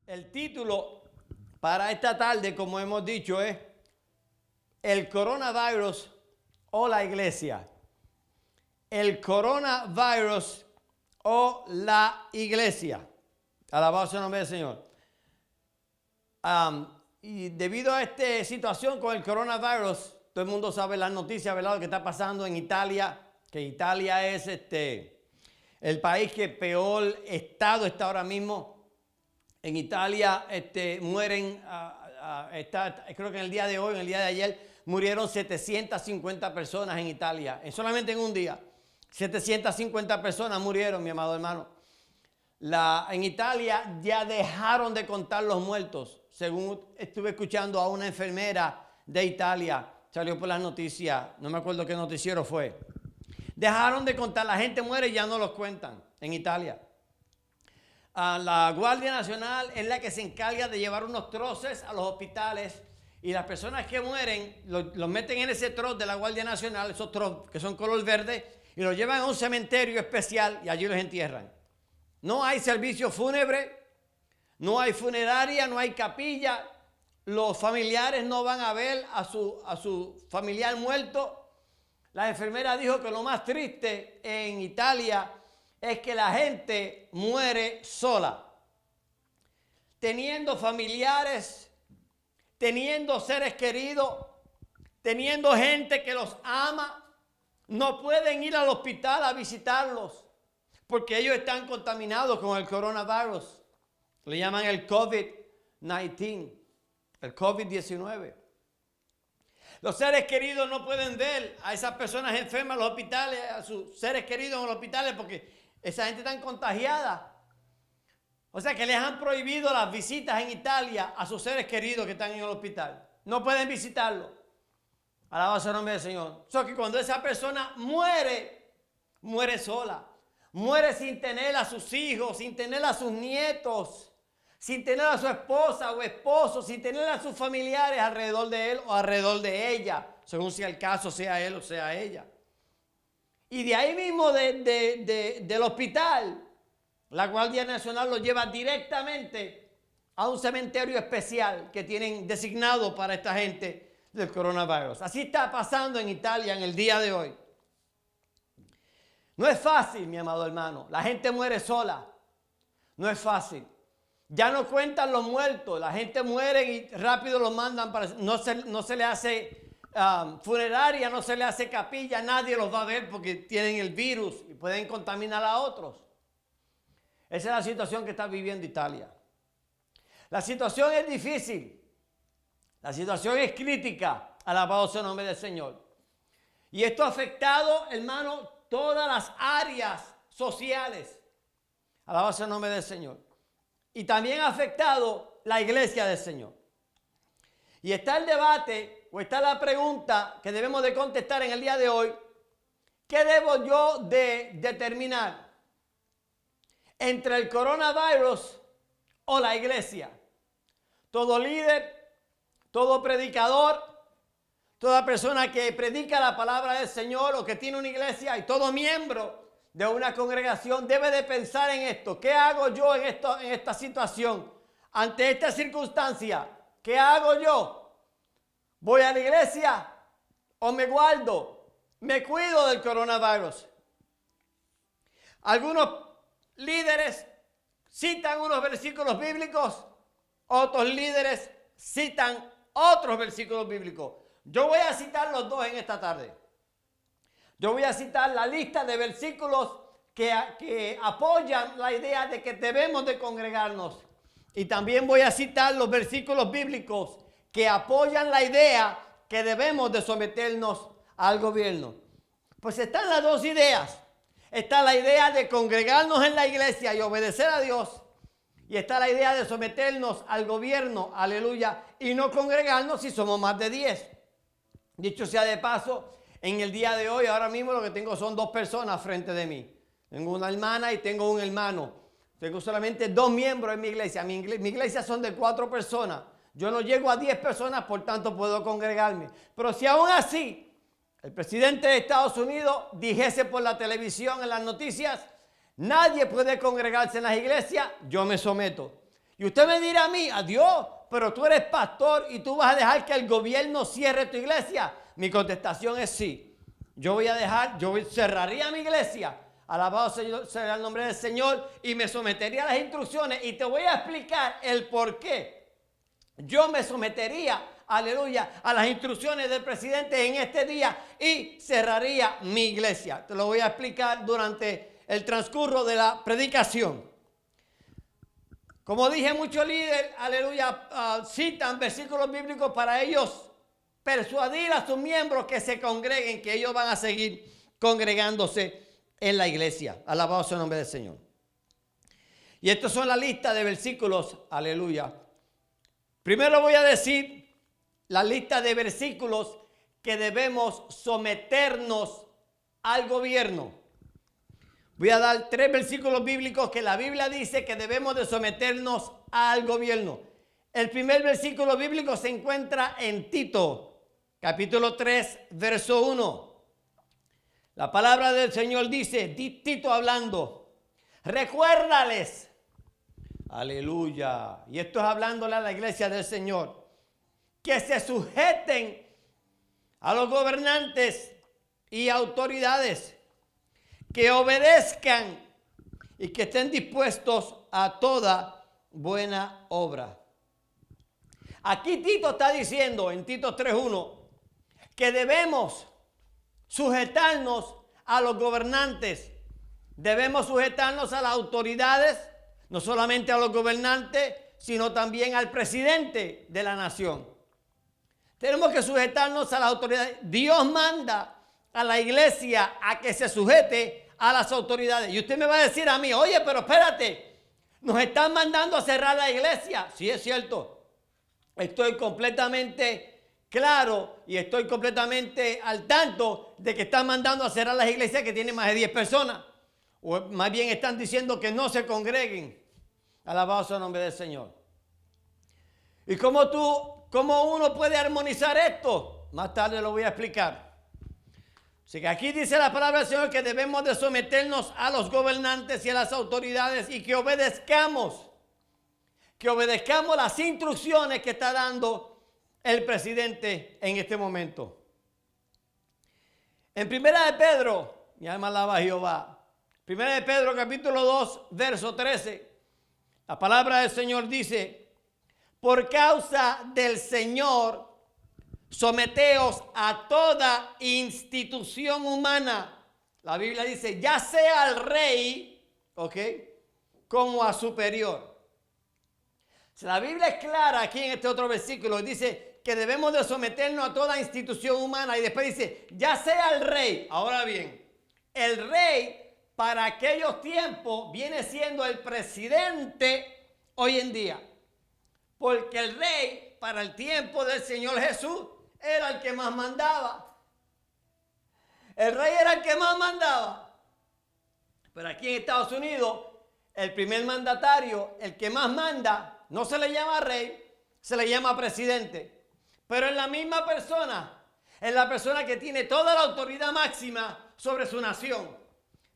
El título para esta tarde, como hemos dicho, es el coronavirus o la iglesia. El coronavirus o la iglesia. Alabado sea el nombre del Señor. Y debido a esta situación con el coronavirus, todo el mundo sabe las noticias, ¿verdad? Lo que está pasando en Italia, que Italia es el país que peor estado está ahora mismo. En Italia mueren, creo que en el día de hoy, en el día de ayer, murieron 750 personas en Italia. Solamente en un día, 750 personas murieron, mi amado hermano. En Italia ya dejaron de contar los muertos. Según estuve escuchando a una enfermera de Italia, salió por las noticias, no me acuerdo qué noticiero fue. Dejaron de contar, la gente muere y ya no los cuentan en Italia. La Guardia Nacional es la que se encarga de llevar unos troces a los hospitales y las personas que mueren los meten en ese troz de la Guardia Nacional, esos troz que son color verde, y los llevan a un cementerio especial y allí los entierran. No hay servicio fúnebre, no hay funeraria, no hay capilla. Los familiares no van a ver a su familiar muerto. La enfermera dijo que lo más triste en Italia es que la gente muere sola. Teniendo familiares, teniendo seres queridos, teniendo gente que los ama, no pueden ir al hospital a visitarlos porque ellos están contaminados con el coronavirus. Le llaman el COVID-19, el COVID-19. Los seres queridos no pueden ver a esas personas enfermas en los hospitales, a sus seres queridos en los hospitales porque esa gente está contagiada. O sea que les han prohibido las visitas en Italia a sus seres queridos que están en el hospital. No pueden visitarlo. Alabado sea el nombre del Señor. O sea que cuando esa persona muere, muere sola. Muere sin tener a sus hijos, sin tener a sus nietos, sin tener a su esposa o esposo, sin tener a sus familiares alrededor de él o alrededor de ella, según sea el caso, sea él o sea ella. Y de ahí mismo del hospital, la Guardia Nacional lo lleva directamente a un cementerio especial que tienen designado para esta gente del coronavirus. Así está pasando en Italia en el día de hoy. No es fácil, mi amado hermano. La gente muere sola. No es fácil. Ya no cuentan los muertos. La gente muere y rápido los mandan para... No se le hace funeraria, no se le hace capilla. Nadie los va a ver porque tienen el virus y pueden contaminar a otros. Esa es la situación que está viviendo Italia. La situación es difícil. La situación es crítica. Alabado sea el nombre del Señor. Y esto ha afectado, hermano, todas las áreas sociales. Alabado sea el nombre del Señor. Y también ha afectado la iglesia del Señor. Y está el debate, o está la pregunta que debemos de contestar en el día de hoy. ¿Qué debo yo de determinar entre el coronavirus o la iglesia? Todo líder, todo predicador, toda persona que predica la palabra del Señor o que tiene una iglesia y todo miembro de una congregación debe de pensar en esto. ¿Qué hago yo en esta situación? Ante esta circunstancia, ¿qué hago yo? ¿Voy a la iglesia o me guardo? ¿Me cuido del coronavirus? Algunos líderes citan unos versículos bíblicos, otros líderes citan otros versículos bíblicos. Yo voy a citar los dos en esta tarde. Yo voy a citar la lista de versículos que apoyan la idea de que debemos de congregarnos. Y también voy a citar los versículos bíblicos que apoyan la idea que debemos de someternos al gobierno. Pues están las dos ideas. Está la idea de congregarnos en la iglesia y obedecer a Dios. Y está la idea de someternos al gobierno, aleluya, y no congregarnos si somos más de 10. Dicho sea de paso, en el día de hoy, ahora mismo lo que tengo son dos personas frente de mí. Tengo una hermana y tengo un hermano. Tengo solamente 2 miembros en mi iglesia. Mi iglesia son de 4 personas. Yo no llego a 10 personas, por tanto puedo congregarme. Pero si aún así el presidente de Estados Unidos dijese por la televisión, en las noticias, nadie puede congregarse en las iglesias, yo me someto. Y usted me dirá a mí, adiós, pero tú eres pastor y tú vas a dejar que el gobierno cierre tu iglesia. Mi contestación es sí. Yo cerraría mi iglesia. Alabado sea el nombre del Señor y me sometería a las instrucciones y te voy a explicar el por qué. Yo me sometería, aleluya, a las instrucciones del presidente en este día y cerraría mi iglesia. Te lo voy a explicar durante el transcurso de la predicación. Como dije, muchos líderes, aleluya, citan versículos bíblicos para ellos persuadir a sus miembros que se congreguen, que ellos van a seguir congregándose en la iglesia. Alabado sea el nombre del Señor. Y estas son la lista de versículos, aleluya. Primero voy a decir la lista de versículos que debemos someternos al gobierno. Voy a dar 3 versículos bíblicos que la Biblia dice que debemos de someternos al gobierno. El primer versículo bíblico se encuentra en Tito, capítulo 3, verso 1. La palabra del Señor dice, Tito hablando, recuérdales, aleluya, y esto es hablándole a la iglesia del Señor, que se sujeten a los gobernantes y autoridades, que obedezcan y que estén dispuestos a toda buena obra. Aquí Tito está diciendo en Tito 3:1 que debemos sujetarnos a los gobernantes, debemos sujetarnos a las autoridades, no solamente a los gobernantes, sino también al presidente de la nación. Tenemos que sujetarnos a las autoridades. Dios manda a la iglesia a que se sujete a las autoridades. Y usted me va a decir a mí, oye, pero espérate, nos están mandando a cerrar la iglesia. Sí, es cierto. Estoy completamente claro y estoy completamente al tanto de que están mandando a cerrar las iglesias que tienen más de 10 personas. O más bien están diciendo que no se congreguen. Alabado sea el nombre del Señor. ¿Y cómo uno puede armonizar esto? Más tarde lo voy a explicar. Así que aquí dice la palabra del Señor que debemos de someternos a los gobernantes y a las autoridades y que obedezcamos las instrucciones que está dando el presidente en este momento. En Primera de Pedro, mi alma alaba a Jehová, Primera de Pedro capítulo 2, verso 13, la palabra del Señor dice, por causa del Señor, someteos a toda institución humana. La Biblia dice, ya sea al rey, ¿ok?, como a superior. La Biblia es clara aquí en este otro versículo. Dice que debemos de someternos a toda institución humana. Y después dice, ya sea el rey. Ahora bien, el rey para aquellos tiempos viene siendo el presidente hoy en día. Porque el rey para el tiempo del Señor Jesús era el que más mandaba. El rey era el que más mandaba. Pero aquí en Estados Unidos, el primer mandatario, el que más manda, no se le llama rey, se le llama presidente. Pero es la misma persona, es la persona que tiene toda la autoridad máxima sobre su nación.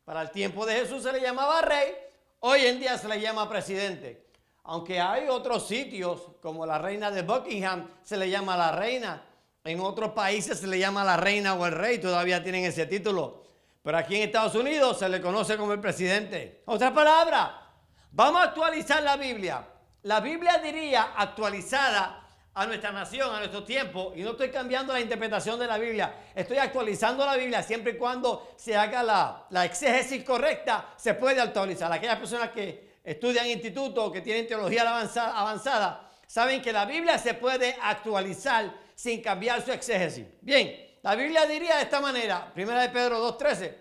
Para el tiempo de Jesús se le llamaba rey, hoy en día se le llama presidente. Aunque hay otros sitios, como la reina de Buckingham, se le llama la reina. En otros países se le llama la reina o el rey, todavía tienen ese título. Pero aquí en Estados Unidos se le conoce como el presidente. Otra palabra, vamos a actualizar la Biblia. La Biblia diría actualizada a nuestra nación, a nuestro tiempo. Y no estoy cambiando la interpretación de la Biblia. Estoy actualizando la Biblia siempre y cuando se haga la exégesis correcta, se puede actualizar. Aquellas personas que estudian instituto o que tienen teología avanzada, saben que la Biblia se puede actualizar sin cambiar su exégesis. Bien, la Biblia diría de esta manera, 1 de Pedro 2:13,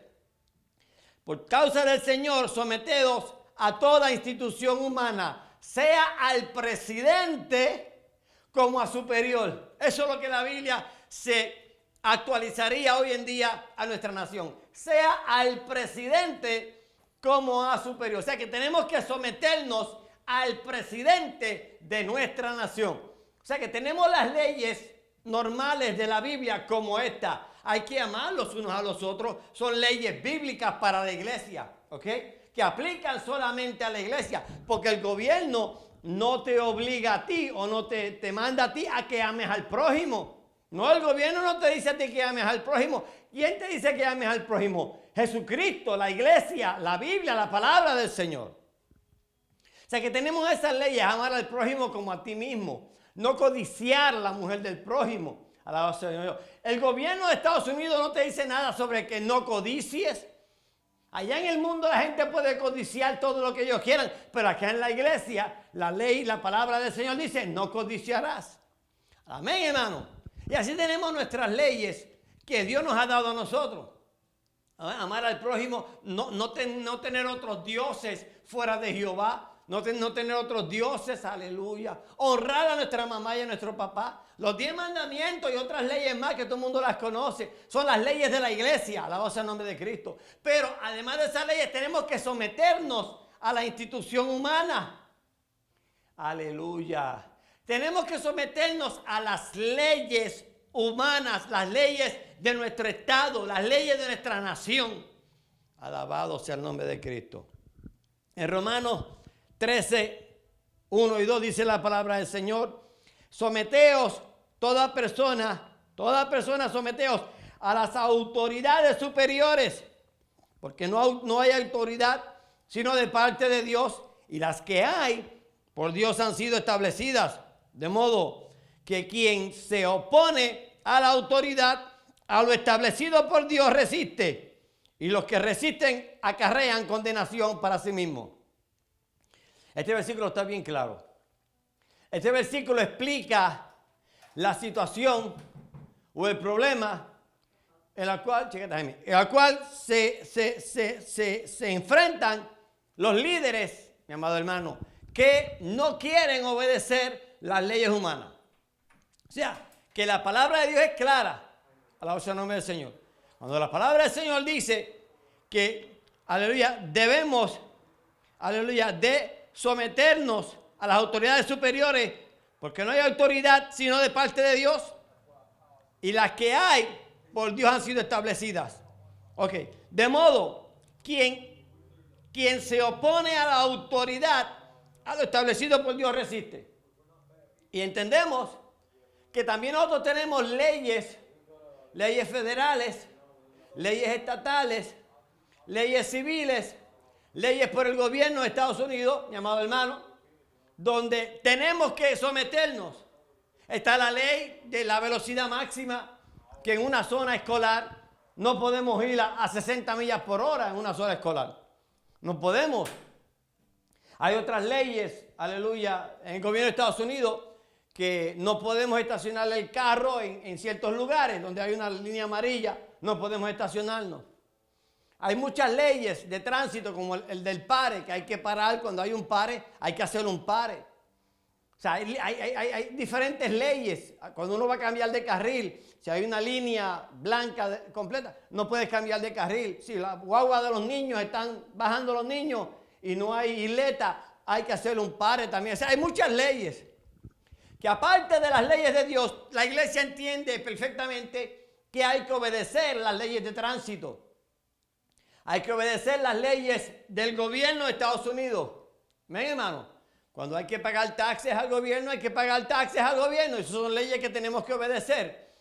por causa del Señor, someteos a toda institución humana, sea al presidente como a superior. Eso es lo que la Biblia se actualizaría hoy en día a nuestra nación. Sea al presidente como a superior. O sea que tenemos que someternos al presidente de nuestra nación. O sea que tenemos las leyes normales de la Biblia como esta. Hay que amarlos unos a los otros. Son leyes bíblicas para la iglesia, ¿ok?, que aplican solamente a la iglesia, porque el gobierno no te obliga a ti o no te manda a ti a que ames al prójimo. No, el gobierno no te dice a ti que ames al prójimo. ¿Quién te dice que ames al prójimo? Jesucristo, la iglesia, la Biblia, la palabra del Señor. O sea que tenemos esas leyes, amar al prójimo como a ti mismo. No codiciar a la mujer del prójimo. Alabado sea el Señor. El gobierno de Estados Unidos no te dice nada sobre que no codicies. Allá en el mundo la gente puede codiciar todo lo que ellos quieran, pero acá en la iglesia, la ley, la palabra del Señor dice, no codiciarás. Amén, hermano. Y así tenemos nuestras leyes que Dios nos ha dado a nosotros. Amar al prójimo, no tener otros dioses fuera de Jehová. No tener otros dioses, aleluya. Honrar a nuestra mamá y a nuestro papá. Los 10 mandamientos y otras leyes más que todo el mundo las conoce. Son las leyes de la iglesia, alabado sea el nombre de Cristo. Pero además de esas leyes tenemos que someternos a la institución humana. Aleluya. Tenemos que someternos a las leyes humanas, las leyes de nuestro estado, las leyes de nuestra nación. Alabado sea el nombre de Cristo. En Romanos 13, 1 y 2 dice la palabra del Señor: someteos toda persona someteos a las autoridades superiores, porque no hay autoridad sino de parte de Dios, y las que hay por Dios han sido establecidas, de modo que quien se opone a la autoridad, a lo establecido por Dios, resiste, y los que resisten acarrean condenación para sí mismos. Este versículo está bien claro. Este versículo explica la situación o el problema en la cual, se enfrentan los líderes, mi amado hermano, que no quieren obedecer las leyes humanas. O sea, que la palabra de Dios es clara. Alabado sea el nombre del Señor. Cuando la palabra del Señor dice que, aleluya, debemos, aleluya, de someternos a las autoridades superiores, porque no hay autoridad sino de parte de Dios, y las que hay por Dios han sido establecidas. Ok, de modo, quien se opone a la autoridad, a lo establecido por Dios, resiste. Y entendemos que también nosotros tenemos leyes federales, leyes estatales, leyes civiles, leyes por el gobierno de Estados Unidos, mi amado hermano, donde tenemos que someternos. Está la ley de la velocidad máxima, que en una zona escolar no podemos ir a 60 millas por hora en una zona escolar. No podemos. Hay otras leyes, aleluya, en el gobierno de Estados Unidos, que no podemos estacionar el carro en ciertos lugares donde hay una línea amarilla, no podemos estacionarnos. Hay muchas leyes de tránsito, como el del pare, que hay que parar cuando hay un pare, hay que hacer un pare. O sea, hay diferentes leyes. Cuando uno va a cambiar de carril, si hay una línea blanca completa, no puedes cambiar de carril. Si la guagua de los niños están bajando los niños y no hay isleta, hay que hacer un pare también. O sea, hay muchas leyes que, aparte de las leyes de Dios, la iglesia entiende perfectamente que hay que obedecer las leyes de tránsito. Hay que obedecer las leyes del gobierno de Estados Unidos. ¿Ven, hermano? Cuando hay que pagar taxes al gobierno, hay que pagar taxes al gobierno. Esas son leyes que tenemos que obedecer.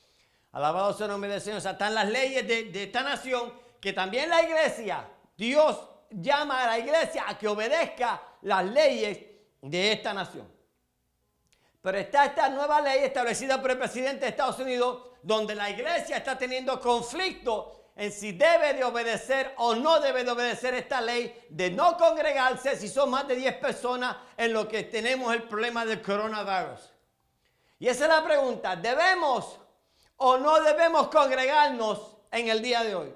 Alabado sea el nombre del Señor. O sea, están las leyes de esta nación, que también la iglesia, Dios llama a la iglesia a que obedezca las leyes de esta nación. Pero está esta nueva ley establecida por el presidente de Estados Unidos, donde la iglesia está teniendo conflicto en si debe de obedecer o no debe de obedecer esta ley de no congregarse si son más de 10 personas, en lo que tenemos el problema del coronavirus. Y esa es la pregunta: ¿debemos o no debemos congregarnos en el día de hoy?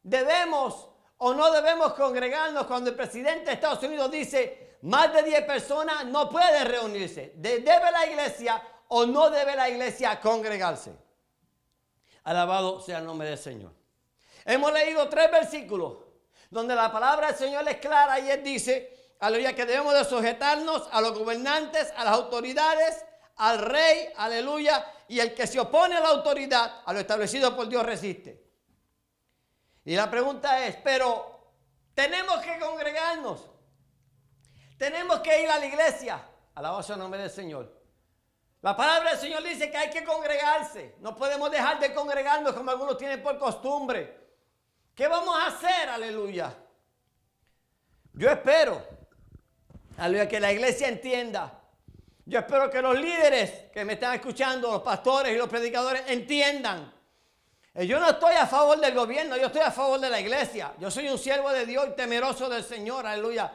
¿Debemos o no debemos congregarnos cuando el presidente de Estados Unidos dice más de 10 personas no pueden reunirse? ¿Debe la iglesia o no debe la iglesia congregarse? Alabado sea el nombre del Señor. Hemos leído 3 versículos donde la palabra del Señor es clara, y Él dice, aleluya, que debemos de sujetarnos a los gobernantes, a las autoridades, al rey, aleluya, y el que se opone a la autoridad, a lo establecido por Dios, resiste. Y la pregunta es, pero tenemos que congregarnos, tenemos que ir a la iglesia. Alabado sea el nombre del Señor. La palabra del Señor dice que hay que congregarse. No podemos dejar de congregarnos como algunos tienen por costumbre. ¿Qué vamos a hacer? Aleluya. Yo espero, aleluya, que la iglesia entienda. Yo espero que los líderes que me están escuchando, los pastores y los predicadores entiendan. Yo no estoy a favor del gobierno, yo estoy a favor de la iglesia. Yo soy un siervo de Dios y temeroso del Señor, aleluya.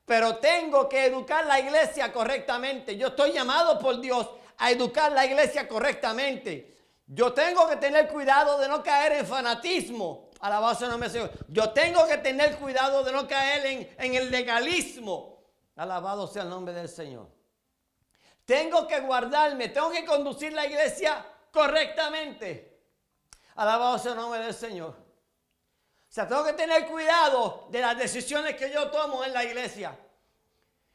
Pero tengo que educar la iglesia correctamente. Yo estoy llamado por Dios a educar la iglesia correctamente. Yo tengo que tener cuidado de no caer en fanatismo. Alabado sea el nombre del Señor. Yo tengo que tener cuidado de no caer en el legalismo. Alabado sea el nombre del Señor. Tengo que guardarme, tengo que conducir la iglesia correctamente. Alabado sea el nombre del Señor. O sea, tengo que tener cuidado de las decisiones que yo tomo en la iglesia.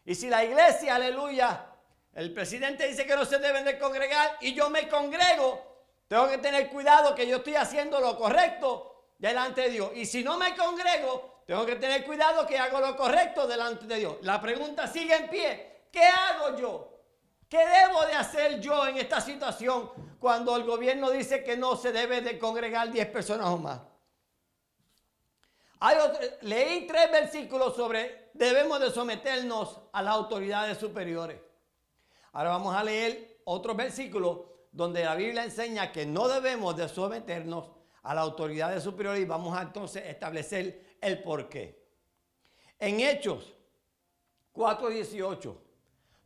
Y si la iglesia, aleluya, el presidente dice que no se deben de congregar y yo me congrego, tengo que tener cuidado que yo estoy haciendo lo correcto delante de Dios. Y si no me congrego, tengo que tener cuidado que hago lo correcto delante de Dios. La pregunta sigue en pie. ¿Qué hago yo? ¿Qué debo de hacer yo en esta situación cuando el gobierno dice que no se debe de congregar 10 personas o más? Leí 3 versículos sobre debemos de someternos a las autoridades superiores. Ahora vamos a leer otros versículos donde la Biblia enseña que no debemos de someternos a las autoridades superiores y vamos a entonces establecer el porqué. En Hechos 4:18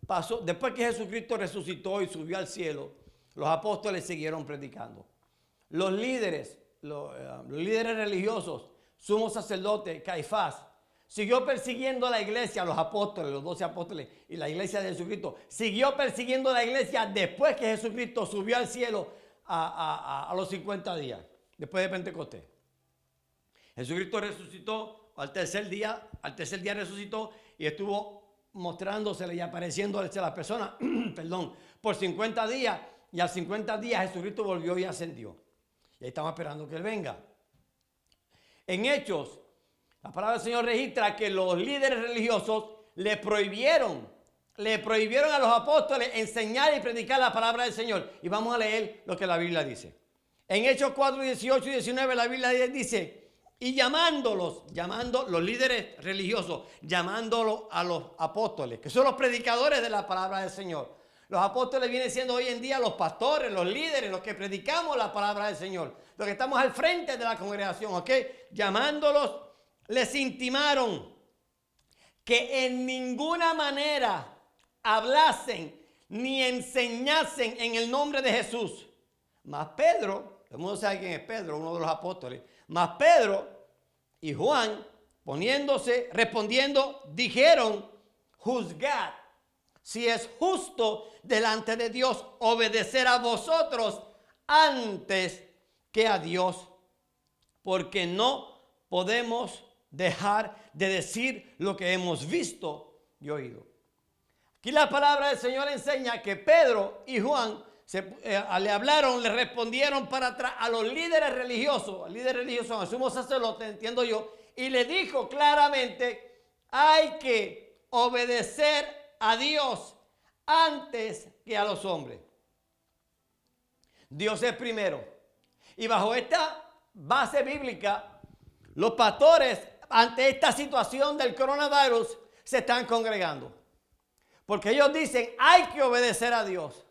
pasó, después que Jesucristo resucitó y subió al cielo, los apóstoles siguieron predicando. Los líderes religiosos, sumo sacerdote Caifás, siguió persiguiendo a la iglesia, a los apóstoles, los 12 apóstoles y la iglesia de Jesucristo. Siguió persiguiendo a la iglesia después que Jesucristo subió al cielo a los 50 días, después de Pentecostés. Jesucristo resucitó al tercer día resucitó y estuvo mostrándosele y apareciéndole a las personas, perdón, por 50 días. Y a 50 días Jesucristo volvió y ascendió. Y ahí estamos esperando que Él venga. En Hechos, la palabra del Señor registra que los líderes religiosos le prohibieron a los apóstoles enseñar y predicar la palabra del Señor. Y vamos a leer lo que la Biblia dice. En Hechos 4, 18 y 19 la Biblia dice, y llamando los líderes religiosos, llamándolos a los apóstoles, que son los predicadores de la palabra del Señor. Los apóstoles vienen siendo hoy en día los pastores, los líderes, los que predicamos la palabra del Señor, los que estamos al frente de la congregación, ¿ok? Llamándolos, les intimaron que en ninguna manera hablasen ni enseñasen en el nombre de Jesús. Mas Pedro, todo el mundo sabe quién es Pedro, uno de los apóstoles, mas Pedro y Juan, respondiendo, dijeron, juzgad si es justo delante de Dios obedecer a vosotros antes que a Dios, porque no podemos dejar de decir lo que hemos visto y oído. Aquí la palabra del Señor enseña que Pedro y Juan le hablaron, le respondieron para atrás a los líderes religiosos, al sumo sacerdote, entiendo yo, y le dijo claramente, hay que obedecer a Dios antes que a los hombres. Dios es primero. Y bajo esta base bíblica, los pastores ante esta situación del coronavirus se están congregando. Porque ellos dicen, hay que obedecer a Dios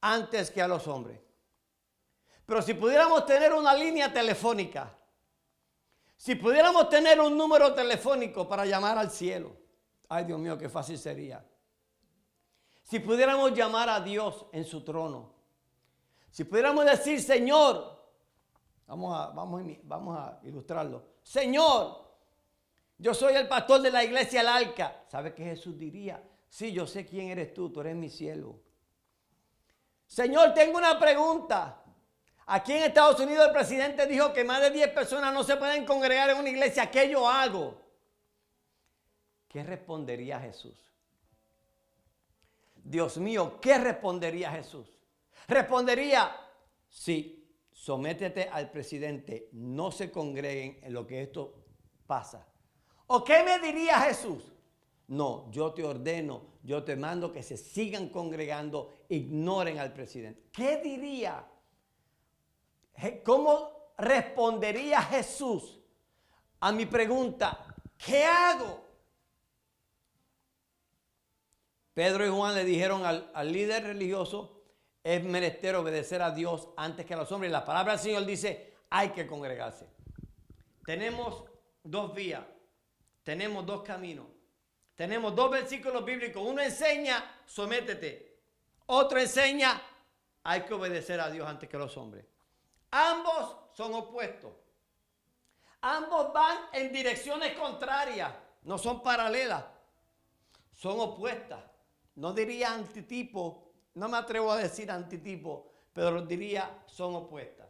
antes que a los hombres. Pero si pudiéramos tener una línea telefónica, si pudiéramos tener un número telefónico para llamar al cielo, ay Dios mío, qué fácil sería. Si pudiéramos llamar a Dios en su trono, si pudiéramos decir, Señor, vamos a ilustrarlo, Señor, yo soy el pastor de la iglesia El Arca. ¿Sabe qué Jesús diría? Sí, yo sé quién eres tú eres mi siervo. Señor, tengo una pregunta. Aquí en Estados Unidos el presidente dijo que más de 10 personas no se pueden congregar en una iglesia. ¿Qué yo hago? ¿Qué respondería Jesús? Dios mío, ¿qué respondería Jesús? Respondería, sí, sométete al presidente, no se congreguen en lo que esto pasa. ¿O qué me diría Jesús? No, yo te ordeno, yo te mando que se sigan congregando, ignoren al presidente. ¿Qué diría? ¿Cómo respondería Jesús a mi pregunta? ¿Qué hago? Pedro y Juan le dijeron al líder religioso, es menester obedecer a Dios antes que a los hombres. La palabra del Señor dice, hay que congregarse. Tenemos dos vías, tenemos dos caminos, tenemos dos versículos bíblicos. Uno enseña, sométete. Otro enseña, hay que obedecer a Dios antes que a los hombres. Ambos son opuestos. Ambos van en direcciones contrarias, no son paralelas, son opuestas. No diría antitipo, no me atrevo a decir antitipo, pero diría son opuestas.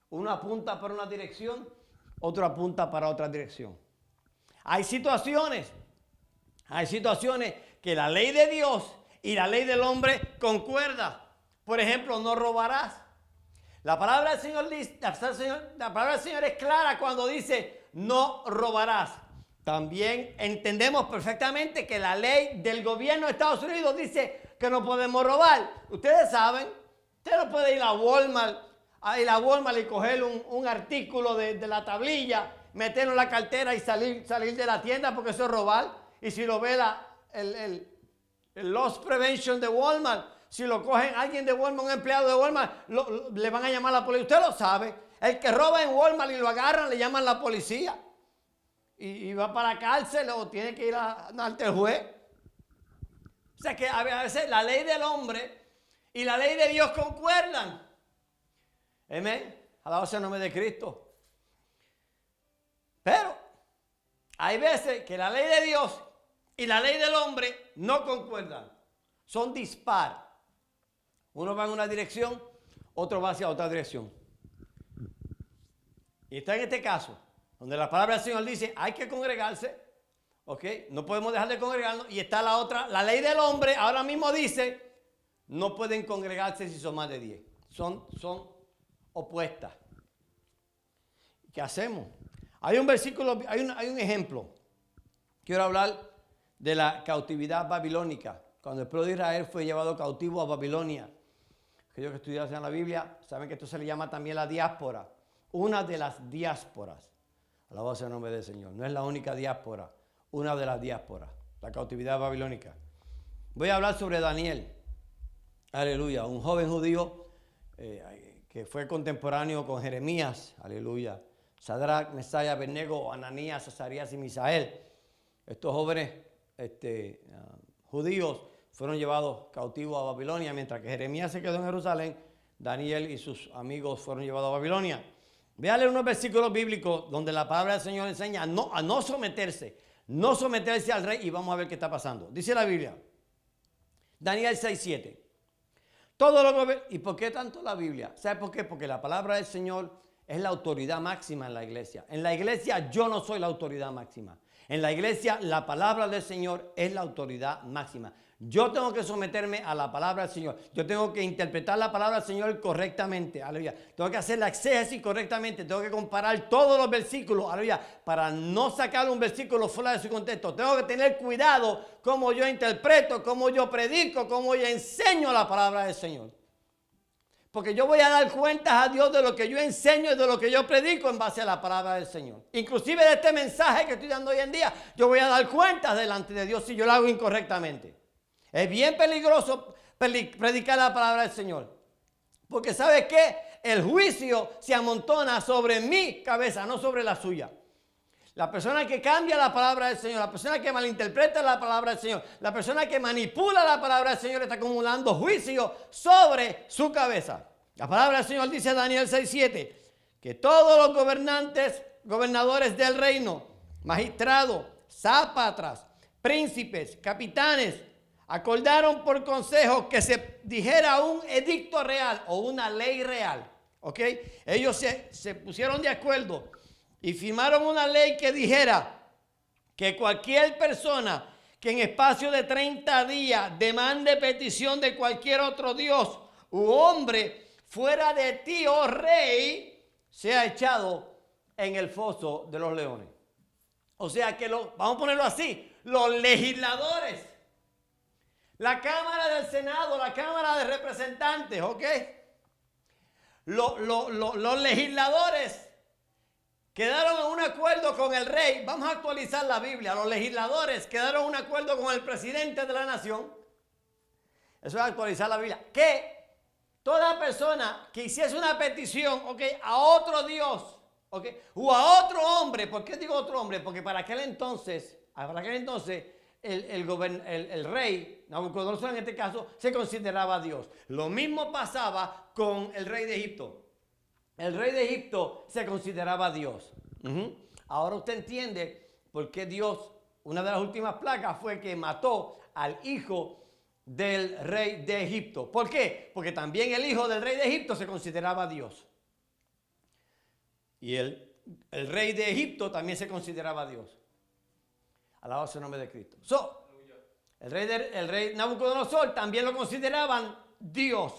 Uno apunta para una dirección, otro apunta para otra dirección. Hay situaciones que la ley de Dios y la ley del hombre concuerdan. Por ejemplo, no robarás. La palabra del Señor dice, la palabra del Señor es clara cuando dice no robarás. También entendemos perfectamente que la ley del gobierno de Estados Unidos dice que no podemos robar. Ustedes saben, usted no puede ir a Walmart y coger un artículo de la tablilla, meterlo en la cartera y salir de la tienda porque eso es robar. Y si lo ve el loss prevention de Walmart, si lo cogen alguien de Walmart, un empleado de Walmart, le van a llamar a la policía. Usted lo sabe. El que roba en Walmart y lo agarran, le llaman a la policía. Y va para la cárcel o tiene que ir ante el juez. O sea que a veces la ley del hombre y la ley de Dios concuerdan. Amén. Alabado sea el nombre de Cristo. Pero hay veces que la ley de Dios y la ley del hombre no concuerdan. Son dispar. Uno va en una dirección, otro va hacia otra dirección. Y está en este caso, donde la palabra del Señor dice, hay que congregarse, ¿ok? No podemos dejar de congregarnos. Y está la otra, la ley del hombre, ahora mismo dice, no pueden congregarse si son más de 10. Son opuestas. ¿Qué hacemos? Hay un versículo, hay un ejemplo. Quiero hablar de la cautividad babilónica. Cuando el pueblo de Israel fue llevado cautivo a Babilonia. Aquellos que estudiaron la Biblia saben que esto se le llama también la diáspora. Una de las diásporas. Alabado sea el nombre del Señor. No es la única diáspora. Una de las diásporas. La cautividad babilónica. Voy a hablar sobre Daniel. Aleluya. Un joven judío que fue contemporáneo con Jeremías. Aleluya. Sadrach, Mesach, Abednego, Ananías, Azarías y Misael. Estos jóvenes judíos fueron llevados cautivos a Babilonia, mientras que Jeremías se quedó en Jerusalén. Daniel y sus amigos fueron llevados a Babilonia. Voy a leer unos versículos bíblicos donde la palabra del Señor enseña a no someterse al rey, y vamos a ver qué está pasando. Dice la Biblia, Daniel 6:7. ¿Y por qué tanto la Biblia? ¿Sabe por qué? Porque la palabra del Señor es la autoridad máxima en la iglesia. En la iglesia yo no soy la autoridad máxima. En la iglesia la palabra del Señor es la autoridad máxima. Yo tengo que someterme a la palabra del Señor. Yo tengo que interpretar la palabra del Señor correctamente. Aleluya. Tengo que hacer la exégesis correctamente. Tengo que comparar todos los versículos. Aleluya. Para no sacar un versículo fuera de su contexto. Tengo que tener cuidado cómo yo interpreto, cómo yo predico, cómo yo enseño la palabra del Señor. Porque yo voy a dar cuentas a Dios de lo que yo enseño y de lo que yo predico en base a la palabra del Señor. Inclusive de este mensaje que estoy dando hoy en día, yo voy a dar cuentas delante de Dios si yo lo hago incorrectamente. Es bien peligroso predicar la palabra del Señor. Porque ¿sabe qué? El juicio se amontona sobre mi cabeza, no sobre la suya. La persona que cambia la palabra del Señor, la persona que malinterpreta la palabra del Señor, la persona que manipula la palabra del Señor está acumulando juicio sobre su cabeza. La palabra del Señor dice en Daniel 6:7 que todos los gobernadores del reino, magistrados, sátrapas, príncipes, capitanes, acordaron por consejo que se dijera un edicto real o una ley real. ¿Ok? Ellos se pusieron de acuerdo y firmaron una ley que dijera que cualquier persona que en espacio de 30 días demande petición de cualquier otro dios u hombre fuera de ti, oh rey, sea echado en el foso de los leones. O sea que vamos a ponerlo así, los legisladores, la Cámara del Senado, la Cámara de Representantes, ¿ok? Los legisladores quedaron en un acuerdo con el rey. Vamos a actualizar la Biblia. Los legisladores quedaron en un acuerdo con el presidente de la nación. Eso es actualizar la Biblia. Que toda persona que hiciese una petición, ¿ok?, a otro Dios, ¿ok?, o a otro hombre. ¿Por qué digo otro hombre? Porque para aquel entonces el rey, Nabucodonosor en este caso, se consideraba Dios. Lo mismo pasaba con el rey de Egipto. El rey de Egipto se consideraba Dios. Ahora usted entiende por qué Dios, una de las últimas plagas fue que mató al hijo del rey de Egipto. ¿Por qué? Porque también el hijo del rey de Egipto se consideraba Dios. Y el rey de Egipto también se consideraba Dios. Alabado sea el nombre de Cristo. El rey Nabucodonosor también lo consideraban Dios.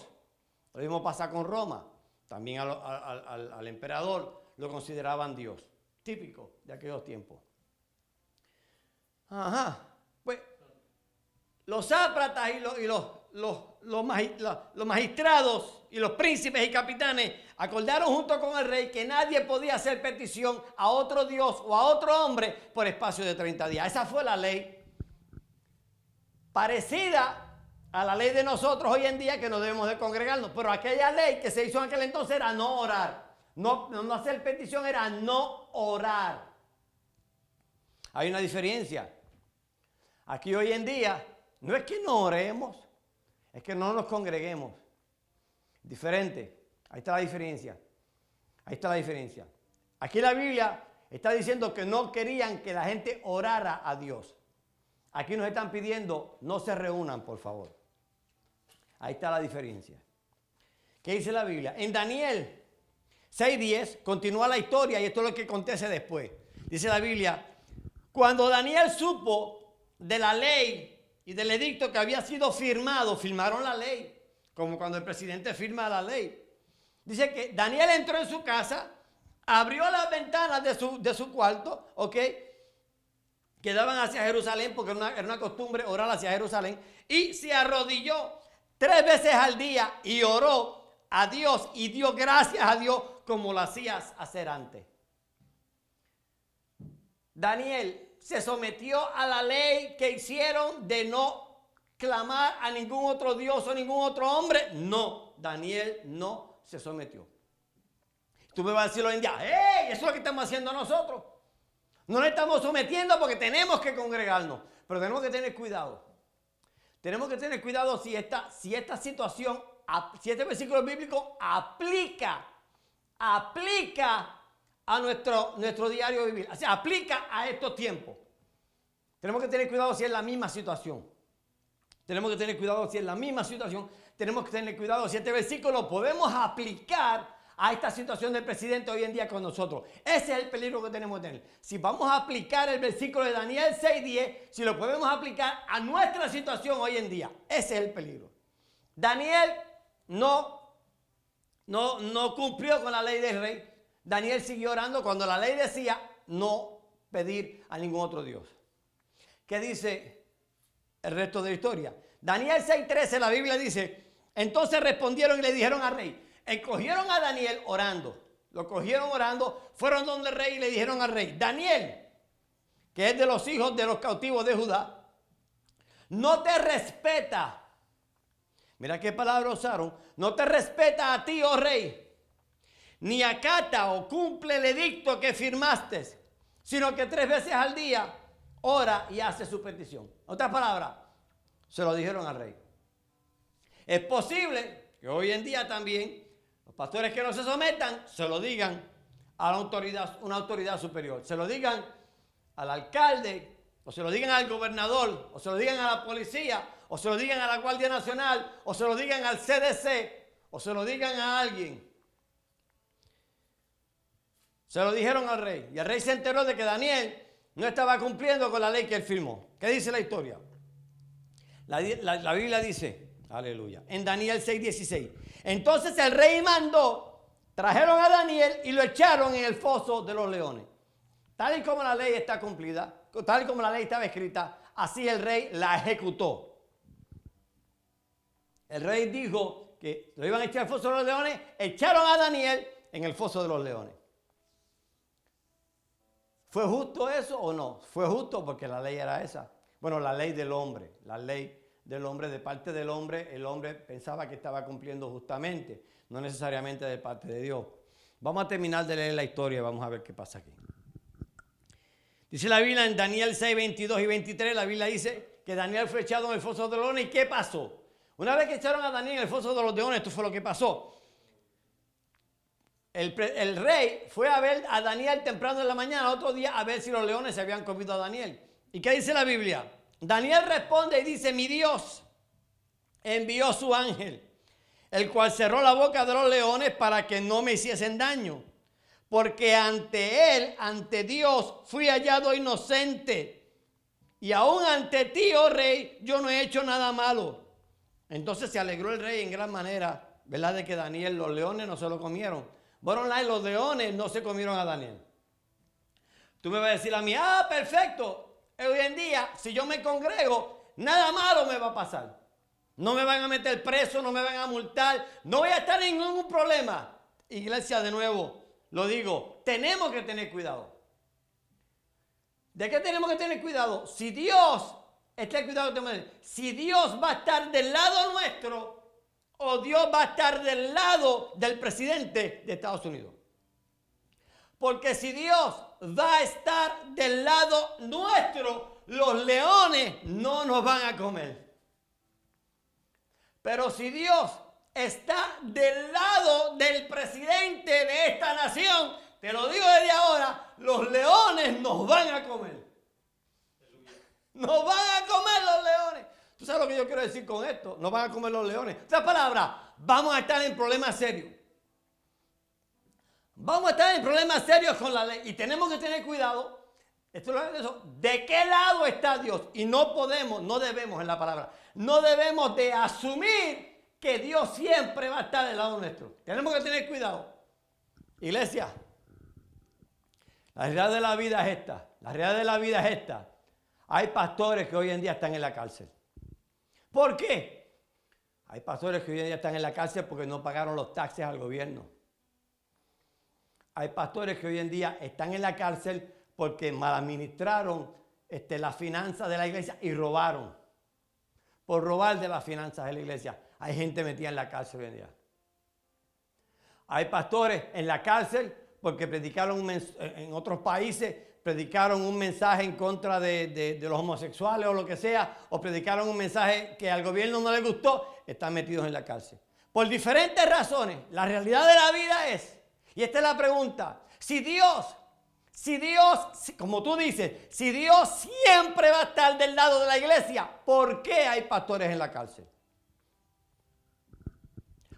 Lo mismo pasa con Roma. También al emperador lo consideraban Dios. Típico de aquellos tiempos. Pues los sátrapas y los magistrados y los príncipes y capitanes acordaron junto con el rey que nadie podía hacer petición a otro Dios o a otro hombre por espacio de 30 días. Esa fue la ley parecida a la ley de nosotros hoy en día, que no debemos de congregarnos. Pero aquella ley que se hizo en aquel entonces era no orar. No hacer petición era no orar. Hay una diferencia. Aquí hoy en día no es que no oremos, es que no nos congreguemos. Diferente. Ahí está la diferencia. Ahí está la diferencia. Aquí la Biblia está diciendo que no querían que la gente orara a Dios. Aquí nos están pidiendo no se reúnan, por favor. Ahí está la diferencia. ¿Qué dice la Biblia? En Daniel 6:10 continúa la historia y esto es lo que acontece después. Dice la Biblia, cuando Daniel supo de la ley y del edicto que había sido firmado, firmaron la ley, como cuando el presidente firma la ley. Dice que Daniel entró en su casa, abrió las ventanas de su cuarto, ¿ok?, que daban hacia Jerusalén, porque era una costumbre orar hacia Jerusalén, y se arrodilló 3 veces al día y oró a Dios y dio gracias a Dios como lo hacías hacer antes. Daniel se sometió a la ley que hicieron de no clamar a ningún otro Dios o ningún otro hombre. No, Daniel no se sometió. Tú me vas a decir hoy en día, ¡hey! Eso es lo que estamos haciendo nosotros. No nos estamos sometiendo porque tenemos que congregarnos, pero tenemos que tener cuidado. Tenemos que tener cuidado si esta situación, si este versículo bíblico aplica a nuestro diario vivir. O sea, aplica a estos tiempos. Tenemos que tener cuidado si es la misma situación. Tenemos que tener cuidado si es la misma situación. Tenemos que tener cuidado si este versículo podemos aplicar a esta situación del presidente hoy en día con nosotros. Ese es el peligro que tenemos que tener. Si vamos a aplicar el versículo de Daniel 6:10, si lo podemos aplicar a nuestra situación hoy en día, ese es el peligro. Daniel no cumplió con la ley del rey. Daniel siguió orando cuando la ley decía no pedir a ningún otro Dios. ¿Qué dice el resto de la historia? Daniel 6:13, la Biblia dice, entonces respondieron y le dijeron al rey, escogieron a Daniel orando, lo cogieron orando, fueron donde el rey y le dijeron al rey, Daniel, que es de los hijos de los cautivos de Judá, no te respeta. Mira qué palabra usaron. No te respeta a ti, oh rey, ni acata o cumple el edicto que firmaste, sino que 3 veces al día ora y hace su petición. Otra palabra, se lo dijeron al rey. Es posible que hoy en día también los pastores que no se sometan se lo digan a la autoridad, una autoridad superior. Se lo digan al alcalde, o se lo digan al gobernador, o se lo digan a la policía, o se lo digan a la Guardia Nacional, o se lo digan al CDC, o se lo digan a alguien. Se lo dijeron al rey. Y el rey se enteró de que Daniel no estaba cumpliendo con la ley que él firmó. ¿Qué dice la historia? La Biblia dice, aleluya, en Daniel 6:16. Entonces el rey mandó, trajeron a Daniel y lo echaron en el foso de los leones. Tal y como la ley está cumplida, tal como la ley estaba escrita, así el rey la ejecutó. El rey dijo que lo iban a echar al foso de los leones, echaron a Daniel en el foso de los leones. ¿Fue justo eso o no? Fue justo porque la ley era esa. Bueno, la ley del hombre, de parte del hombre, el hombre pensaba que estaba cumpliendo justamente, no necesariamente de parte de Dios. Vamos a terminar de leer la historia y vamos a ver qué pasa aquí. Dice la Biblia en Daniel 6, 22 y 23, la Biblia dice que Daniel fue echado en el foso de los leones. ¿Y qué pasó? Una vez que echaron a Daniel en el foso de los leones, esto fue lo que pasó. El rey fue a ver a Daniel temprano en la mañana, otro día, a ver si los leones se habían comido a Daniel. ¿Y qué dice la Biblia? Daniel responde y dice, mi Dios envió su ángel, el cual cerró la boca de los leones para que no me hiciesen daño. Porque ante él, ante Dios, fui hallado inocente. Y aún ante ti, oh rey, yo no he hecho nada malo. Entonces se alegró el rey en gran manera, ¿verdad? De que Daniel, los leones no se lo comieron. Bueno, los leones no se comieron a Daniel. Tú me vas a decir a mí, perfecto. Hoy en día, si yo me congrego, nada malo me va a pasar. No me van a meter preso, no me van a multar, no voy a estar en ningún problema. Iglesia, de nuevo, lo digo, tenemos que tener cuidado. ¿De qué tenemos que tener cuidado? Si Dios, si Dios va a estar del lado nuestro, o Dios va a estar del lado del presidente de Estados Unidos. Porque si Dios va a estar del lado nuestro, los leones no nos van a comer. Pero si Dios está del lado del presidente de esta nación, te lo digo desde ahora, los leones nos van a comer. Nos van a comer los leones. ¿Tú sabes lo que yo quiero decir con esto? Nos van a comer los leones. Esta palabra, vamos a estar en problemas serios. Vamos a estar en problemas serios con la ley. Y tenemos que tener cuidado. ¿De qué lado está Dios? Y no debemos en la palabra, no debemos de asumir que Dios siempre va a estar del lado nuestro. Tenemos que tener cuidado. Iglesia, la realidad de la vida es esta. La realidad de la vida es esta. Hay pastores que hoy en día están en la cárcel. ¿Por qué? Hay pastores que hoy en día están en la cárcel porque no pagaron los taxes al gobierno. Hay pastores que hoy en día están en la cárcel porque maladministraron las finanzas de la iglesia y robaron. Por robar de las finanzas de la iglesia. Hay gente metida en la cárcel hoy en día. Hay pastores en la cárcel porque predicaron en otros países, predicaron un mensaje en contra de los homosexuales o lo que sea, o predicaron un mensaje que al gobierno no le gustó, están metidos en la cárcel. Por diferentes razones, la realidad de la vida es, y esta es la pregunta, si Dios, como tú dices, si Dios siempre va a estar del lado de la iglesia, ¿por qué hay pastores en la cárcel?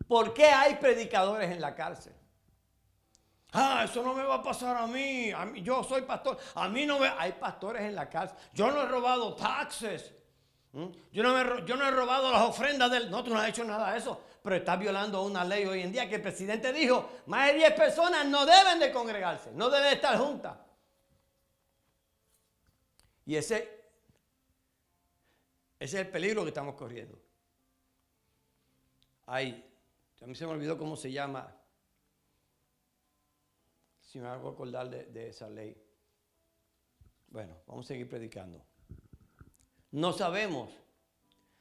¿Por qué hay predicadores en la cárcel? Eso no me va a pasar a mí, yo soy pastor, a mí no me... Hay pastores en la cárcel, yo no he robado taxes, yo no he robado las ofrendas del... No, tú no has hecho nada de eso, pero estás violando una ley hoy en día que el presidente dijo, más de 10 personas no deben de congregarse, no deben de estar juntas. Y ese es el peligro que estamos corriendo. A mí se me olvidó cómo se llama. Si me hago acordar de esa ley. Bueno, vamos a seguir predicando. No sabemos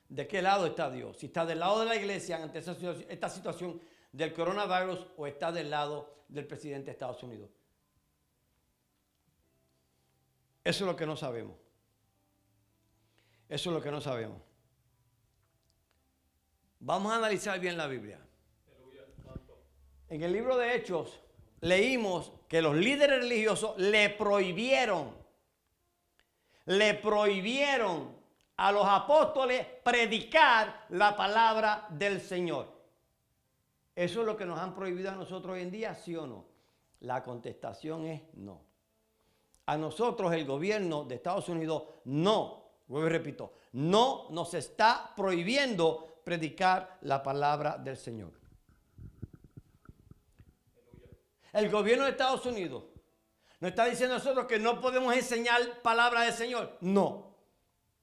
de qué lado está Dios. Si está del lado de la iglesia ante esta situación del coronavirus o está del lado del presidente de Estados Unidos. Eso es lo que no sabemos. Eso es lo que no sabemos. Vamos a analizar bien la Biblia. En el libro de Hechos leímos que los líderes religiosos le prohibieron a los apóstoles predicar la palabra del Señor. ¿Eso es lo que nos han prohibido a nosotros hoy en día, sí o no? La contestación es no. A nosotros el gobierno de Estados Unidos no, vuelvo y repito, no nos está prohibiendo predicar la palabra del Señor. El gobierno de Estados Unidos ¿No está diciendo a nosotros que no podemos enseñar palabra del Señor? No.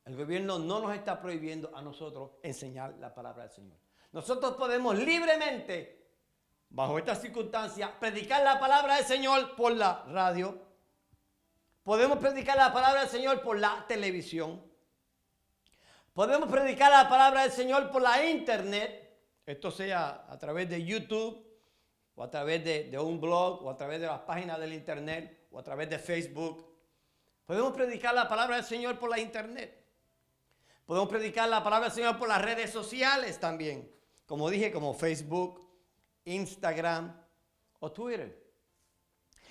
El gobierno no nos está prohibiendo a nosotros enseñar la palabra del Señor. Nosotros podemos libremente, bajo estas circunstancias, predicar la palabra del Señor por la radio. Podemos predicar la palabra del Señor por la televisión. Podemos predicar la palabra del Señor por la internet. Esto sea a través de YouTube, o a través de un blog, o a través de las páginas del internet, o a través de Facebook. Podemos predicar la palabra del Señor por la internet. Podemos predicar la palabra del Señor por las redes sociales también. Como dije, como Facebook, Instagram o Twitter.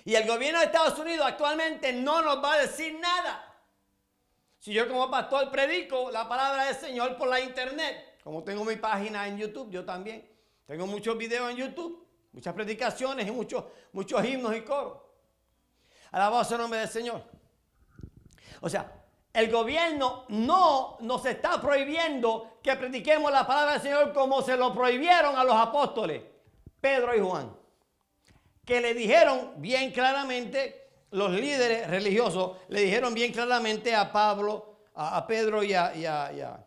Y el gobierno de Estados Unidos actualmente no nos va a decir nada. Si yo como pastor predico la palabra del Señor por la internet, como tengo mi página en YouTube, yo también tengo muchos videos en YouTube, muchas predicaciones y muchos himnos y coros. Alabado sea el nombre del Señor. O sea, el gobierno no nos está prohibiendo que prediquemos la palabra del Señor como se lo prohibieron a los apóstoles, Pedro y Juan, que le dijeron bien claramente, los líderes religiosos le dijeron bien claramente a Pablo, a Pedro y a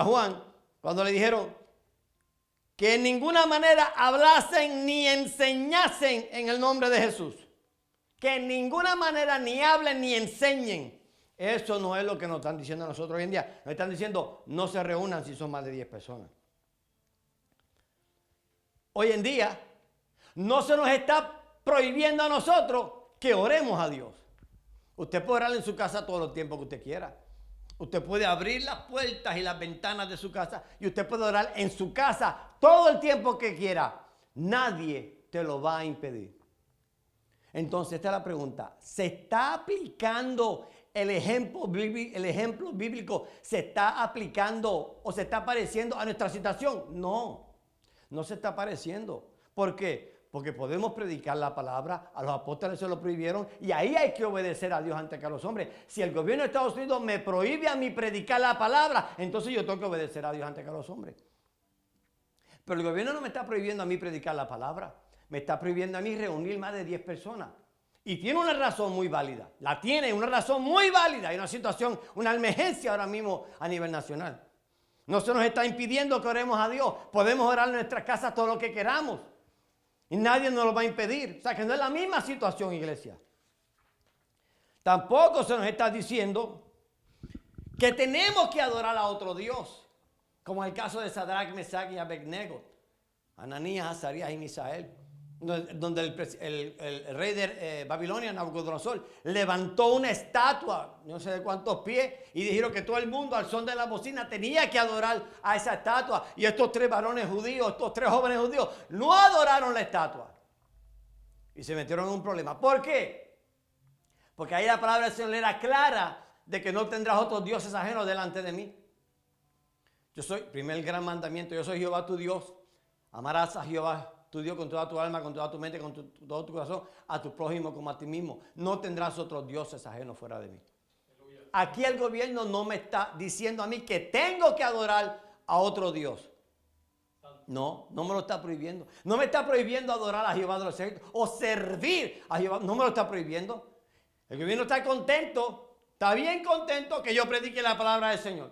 Juan, cuando le dijeron que en ninguna manera hablasen ni enseñasen en el nombre de Jesús. Que en ninguna manera ni hablen ni enseñen. Eso no es lo que nos están diciendo a nosotros hoy en día. Nos están diciendo, no se reúnan si son más de 10 personas. Hoy en día, no se nos está prohibiendo a nosotros que oremos a Dios. Usted puede orar en su casa todo el tiempo que usted quiera. Usted puede abrir las puertas y las ventanas de su casa y usted puede orar en su casa todo el tiempo que quiera. Nadie te lo va a impedir. Entonces, esta es la pregunta. ¿Se está aplicando el ejemplo bíblico? ¿Se está aplicando o se está pareciendo a nuestra situación? No, no se está pareciendo. ¿Por qué? Porque podemos predicar la palabra, a los apóstoles se lo prohibieron y ahí hay que obedecer a Dios antes que a los hombres. Si el gobierno de Estados Unidos me prohíbe a mí predicar la palabra, entonces yo tengo que obedecer a Dios antes que a los hombres. Pero el gobierno no me está prohibiendo a mí predicar la palabra. Me está prohibiendo a mí reunir más de 10 personas. Y tiene una razón muy válida. La tiene, una razón muy válida. Hay una situación, una emergencia ahora mismo a nivel nacional. No se nos está impidiendo que oremos a Dios. Podemos orar en nuestras casas todo lo que queramos. Y nadie nos lo va a impedir. O sea que no es la misma situación, iglesia. Tampoco se nos está diciendo que tenemos que adorar a otro Dios. Como en el caso de Sadrach, Mesach y Abednego. Ananías, Azarías y Misael. Donde el rey de Babilonia, Nabucodonosor, levantó una estatua, no sé de cuántos pies, y dijeron que todo el mundo al son de la bocina tenía que adorar a esa estatua. Y estos 3 varones judíos, estos 3 jóvenes judíos, no adoraron la estatua. Y se metieron en un problema. ¿Por qué? Porque ahí la palabra del Señor era clara de que no tendrás otros dioses ajenos delante de mí. Yo soy, primer gran mandamiento, yo soy Jehová tu Dios. Amarás a Jehová tu Dios con toda tu alma, con toda tu mente, con todo tu corazón, a tu prójimo como a ti mismo. No tendrás otros dioses ajenos fuera de mí. Aquí el gobierno no me está diciendo a mí que tengo que adorar a otro Dios. No, no me lo está prohibiendo. No me está prohibiendo adorar a Jehová de los ejércitos o servir a Jehová. No me lo está prohibiendo. El gobierno está contento, está bien contento que yo predique la palabra del Señor.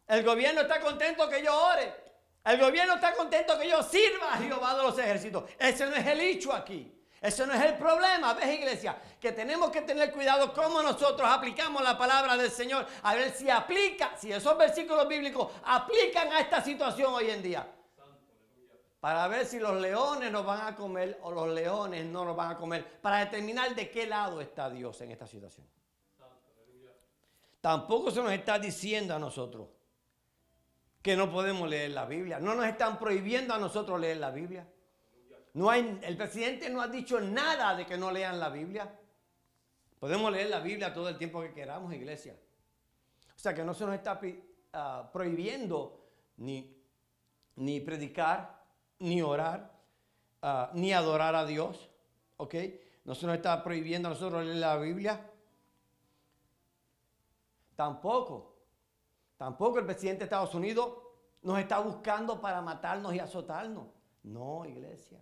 El gobierno está contento que yo ore. El gobierno está contento que yo sirva a Jehová de los ejércitos. Ese no es el hecho aquí. Ese no es el problema. ¿Ves, iglesia? Que tenemos que tener cuidado cómo nosotros aplicamos la palabra del Señor. A ver si aplica, si esos versículos bíblicos aplican a esta situación hoy en día. Para ver si los leones nos van a comer o los leones no nos van a comer. Para determinar de qué lado está Dios en esta situación. Tampoco se nos está diciendo a nosotros que no podemos leer la Biblia. No nos están prohibiendo a nosotros leer la Biblia. El presidente no ha dicho nada de que no lean la Biblia. Podemos leer la Biblia todo el tiempo que queramos, iglesia. O sea que no se nos está prohibiendo ni predicar, ni orar, ni adorar a Dios. ¿Ok? No se nos está prohibiendo a nosotros leer la Biblia. Tampoco el presidente de Estados Unidos nos está buscando para matarnos y azotarnos. No, iglesia.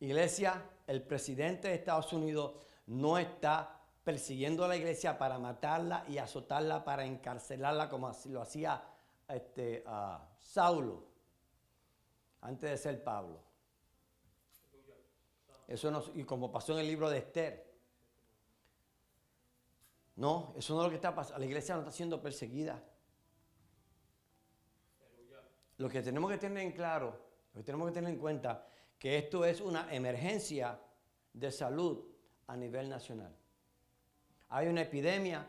Iglesia, el presidente de Estados Unidos no está persiguiendo a la iglesia para matarla y azotarla, para encarcelarla como lo hacía Saulo antes de ser Pablo. Eso no, y como pasó en el libro de Esther. No, eso no es lo que está pasando. La iglesia no está siendo perseguida. Lo que tenemos que tener en claro, lo que tenemos que tener en cuenta, que esto es una emergencia de salud a nivel nacional. Hay una epidemia,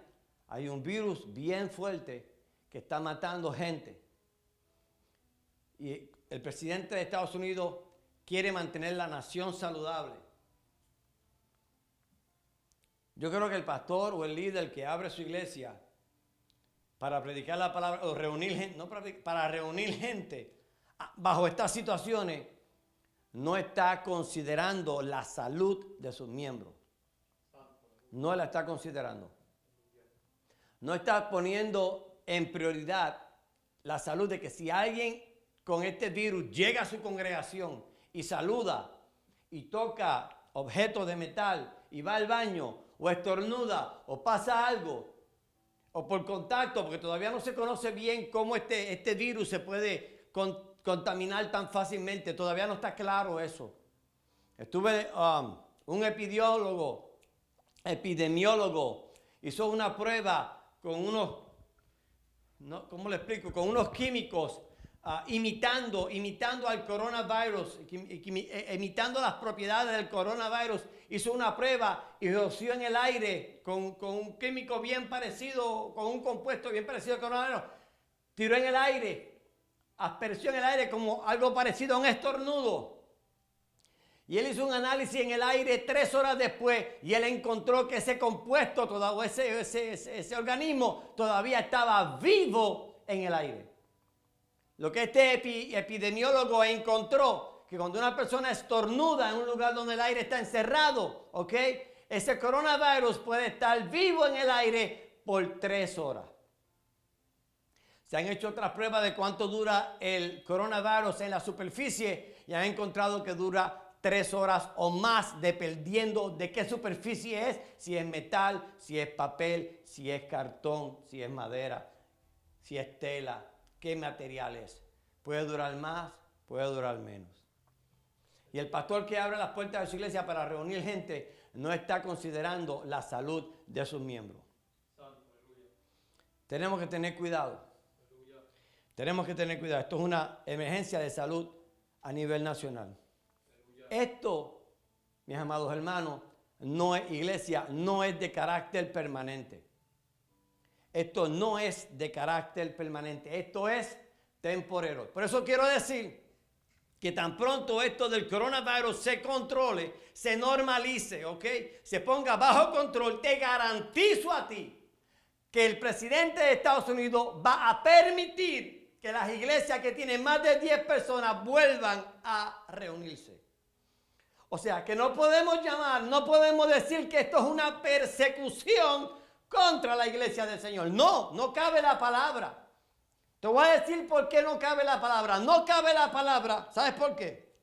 hay un virus bien fuerte que está matando gente. Y el presidente de Estados Unidos quiere mantener la nación saludable. Yo creo que el pastor o el líder que abre su iglesia para predicar la palabra o reunir gente, no para reunir gente bajo estas situaciones, no está considerando la salud de sus miembros. No la está considerando. No está poniendo en prioridad la salud de que si alguien con este virus llega a su congregación y saluda y toca objetos de metal y va al baño o estornuda o pasa algo o por contacto, porque todavía no se conoce bien cómo este virus se puede contaminar tan fácilmente, todavía no está claro eso. Estuve, un epidemiólogo hizo una prueba con unos, ¿cómo le explico? Con unos químicos imitando al coronavirus, imitando las propiedades del coronavirus. Hizo una prueba y roció en el aire con un químico bien parecido, con un compuesto bien parecido al coronavirus. Tiró en el aire, aspersió en el aire como algo parecido a un estornudo. Y él hizo un análisis en el aire 3 horas después y él encontró que ese compuesto, ese organismo todavía estaba vivo en el aire. Lo que este epidemiólogo encontró, que cuando una persona estornuda en un lugar donde el aire está encerrado, ¿ok? Ese coronavirus puede estar vivo en el aire por 3 horas. Se han hecho otras pruebas de cuánto dura el coronavirus en la superficie y han encontrado que dura 3 horas o más, dependiendo de qué superficie es, si es metal, si es papel, si es cartón, si es madera, si es tela, qué material es. Puede durar más, puede durar menos. Y el pastor que abre las puertas de su iglesia para reunir gente no está considerando la salud de sus miembros. Tenemos que tener cuidado. Tenemos que tener cuidado. Esto es una emergencia de salud a nivel nacional. Esto, mis amados hermanos, no es iglesia, no es de carácter permanente. Esto no es de carácter permanente. Esto es temporero. Por eso quiero decir que tan pronto esto del coronavirus se controle, se normalice, ¿ok? Se ponga bajo control, te garantizo a ti que el presidente de Estados Unidos va a permitir que las iglesias que tienen más de 10 personas vuelvan a reunirse. O sea, que no podemos no podemos decir que esto es una persecución contra la iglesia del Señor. No, no cabe la palabra. Te voy a decir por qué no cabe la palabra. No cabe la palabra. ¿Sabes por qué?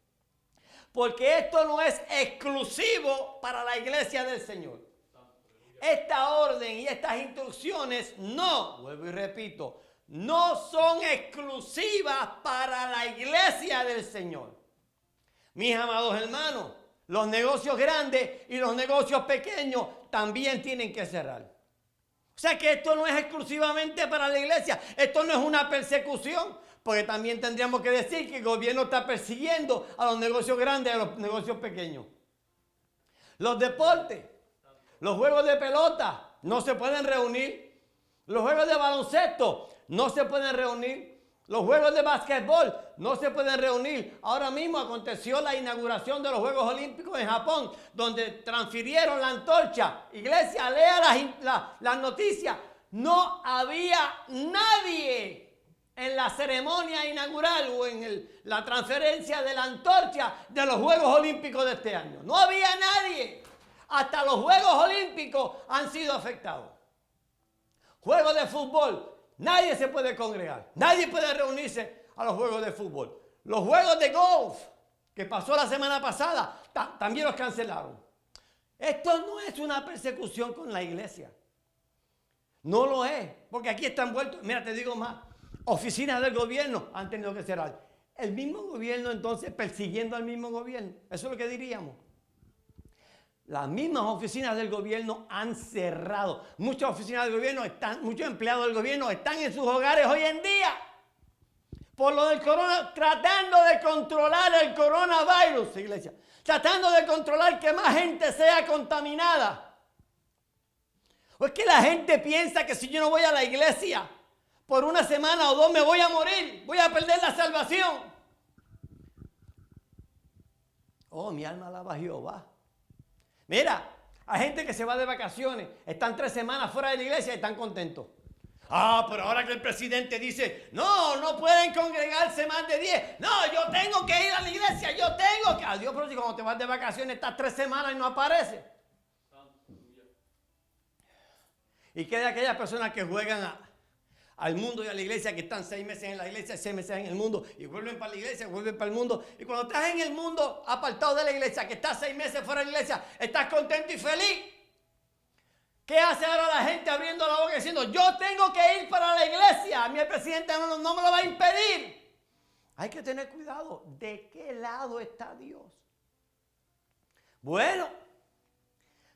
Porque esto no es exclusivo para la iglesia del Señor. Esta orden y estas instrucciones no, vuelvo y repito, no son exclusivas para la iglesia del Señor. Mis amados hermanos, los negocios grandes y los negocios pequeños también tienen que cerrar. O sea que esto no es exclusivamente para la iglesia. Esto no es una persecución, porque también tendríamos que decir que el gobierno está persiguiendo a los negocios grandes y a los negocios pequeños. Los deportes, los juegos de pelota no se pueden reunir. Los juegos de baloncesto no se pueden reunir. Los juegos de básquetbol no se pueden reunir. Ahora mismo aconteció la inauguración de los Juegos Olímpicos en Japón, donde transfirieron la antorcha. Iglesia, lea las noticias. No había nadie en la ceremonia inaugural o en la transferencia de la antorcha de los Juegos Olímpicos de este año. No había nadie. Hasta los Juegos Olímpicos han sido afectados. Juegos de fútbol. Nadie se puede congregar. Nadie puede reunirse a los juegos de fútbol. Los juegos de golf. que pasó la semana pasada, también los cancelaron. Esto no es una persecución con la iglesia. No lo es, porque aquí están vueltos. Mira, te digo más, oficinas del gobierno han tenido que cerrar. El mismo gobierno entonces persiguiendo al mismo gobierno. Eso es lo que diríamos. Las mismas oficinas del gobierno han cerrado. Muchas oficinas del gobierno muchos empleados del gobierno están en sus hogares hoy en día. Por lo del corona, tratando de controlar el coronavirus, iglesia. Tratando de controlar que más gente sea contaminada. O es que la gente piensa que si yo no voy a la iglesia por una semana o dos me voy a morir, voy a perder la salvación. Oh, mi alma alaba a Jehová. Mira, hay gente que se va de vacaciones, están 3 semanas fuera de la iglesia y están contentos. Ah, pero ahora que el presidente dice, no pueden congregarse más de 10. No, yo tengo que ir a la iglesia, yo tengo que... Adiós, pero si cuando te vas de vacaciones estás 3 semanas y no apareces. ¿Y qué de aquellas personas que juegan al mundo y a la iglesia, que están 6 meses en la iglesia, 6 meses en el mundo, y vuelven para la iglesia, vuelven para el mundo? Y cuando estás en el mundo, apartado de la iglesia, que estás 6 meses fuera de la iglesia, estás contento y feliz. ¿Qué hace ahora la gente abriendo la boca diciendo, yo tengo que ir para la iglesia? A mí el presidente no me lo va a impedir. Hay que tener cuidado. ¿De qué lado está Dios? Bueno,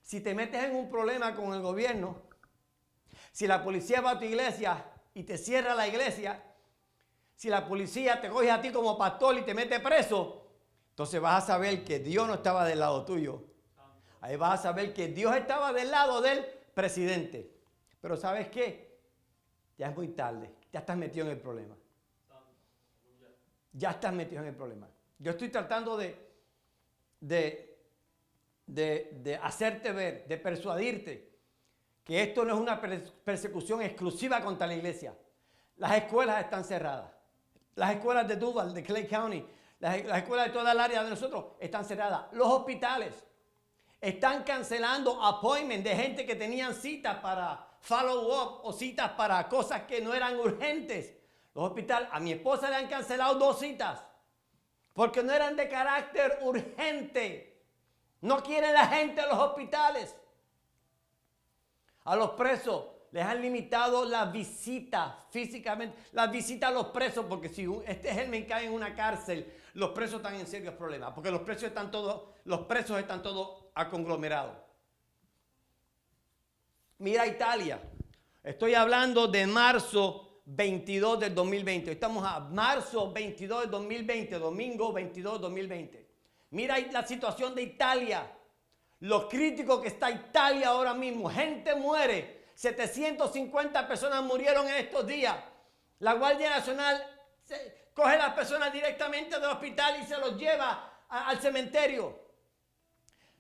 si te metes en un problema con el gobierno, si la policía va a tu iglesia y te cierra la iglesia, si la policía te coge a ti como pastor y te mete preso, entonces vas a saber que Dios no estaba del lado tuyo. Ahí vas a saber que Dios estaba del lado del presidente. Pero ¿sabes qué? Ya es muy tarde. Ya estás metido en el problema. Ya estás metido en el problema. Yo estoy tratando de hacerte ver, de persuadirte que esto no es una persecución exclusiva contra la iglesia. Las escuelas están cerradas. Las escuelas de Duval, de Clay County, las escuelas de toda el área de nosotros están cerradas. Los hospitales están cancelando appointments de gente que tenían citas para follow-up o citas para cosas que no eran urgentes. Los hospitales, a mi esposa le han cancelado 2 citas porque no eran de carácter urgente. No quiere la gente a los hospitales. A los presos les han limitado la visita físicamente, la visita a los presos, porque si este germen cae en una cárcel, los presos están en serios problemas, porque los presos están todos aconglomerados. Mira Italia, estoy hablando de marzo 22 del 2020, estamos a marzo 22 del 2020, domingo 22 del 2020. Mira la situación de Italia. Lo crítico que está Italia ahora mismo. Gente muere. 750 personas murieron en estos días. La Guardia Nacional coge a las personas directamente del hospital y se los lleva al cementerio.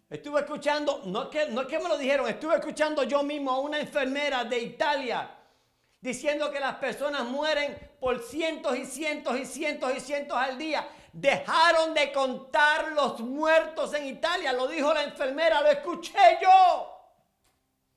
Estuve escuchando, no es que me lo dijeron, estuve escuchando yo mismo a una enfermera de Italia diciendo que las personas mueren por cientos y cientos y cientos y cientos al día. Dejaron de contar los muertos en Italia, lo dijo la enfermera, lo escuché yo.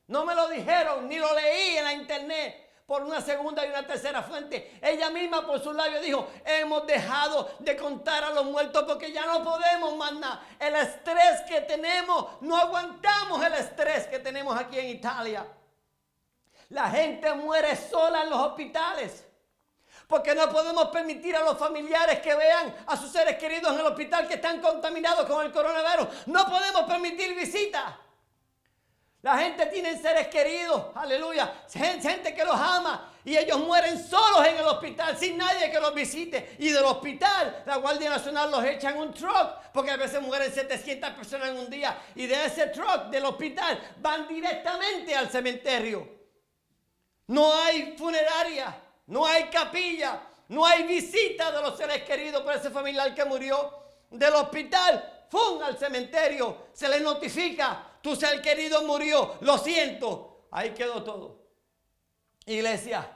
No me lo dijeron, ni lo leí en la internet por una segunda y una tercera fuente. Ella misma por sus labios dijo, hemos dejado de contar a los muertos porque ya no podemos más nada. El estrés que tenemos, no aguantamos el estrés que tenemos aquí en Italia. La gente muere sola en los hospitales. Porque no podemos permitir a los familiares que vean a sus seres queridos en el hospital que están contaminados con el coronavirus. No podemos permitir visitas. La gente tiene seres queridos, aleluya, gente que los ama y ellos mueren solos en el hospital sin nadie que los visite. Y del hospital la Guardia Nacional los echa en un truck porque a veces mueren 700 personas en un día y de ese truck del hospital van directamente al cementerio. No hay funeraria. No hay capilla, no hay visita de los seres queridos por ese familiar que murió. Del hospital, ¡fum!, al cementerio. Se le notifica, tu ser querido murió, lo siento. Ahí quedó todo. Iglesia,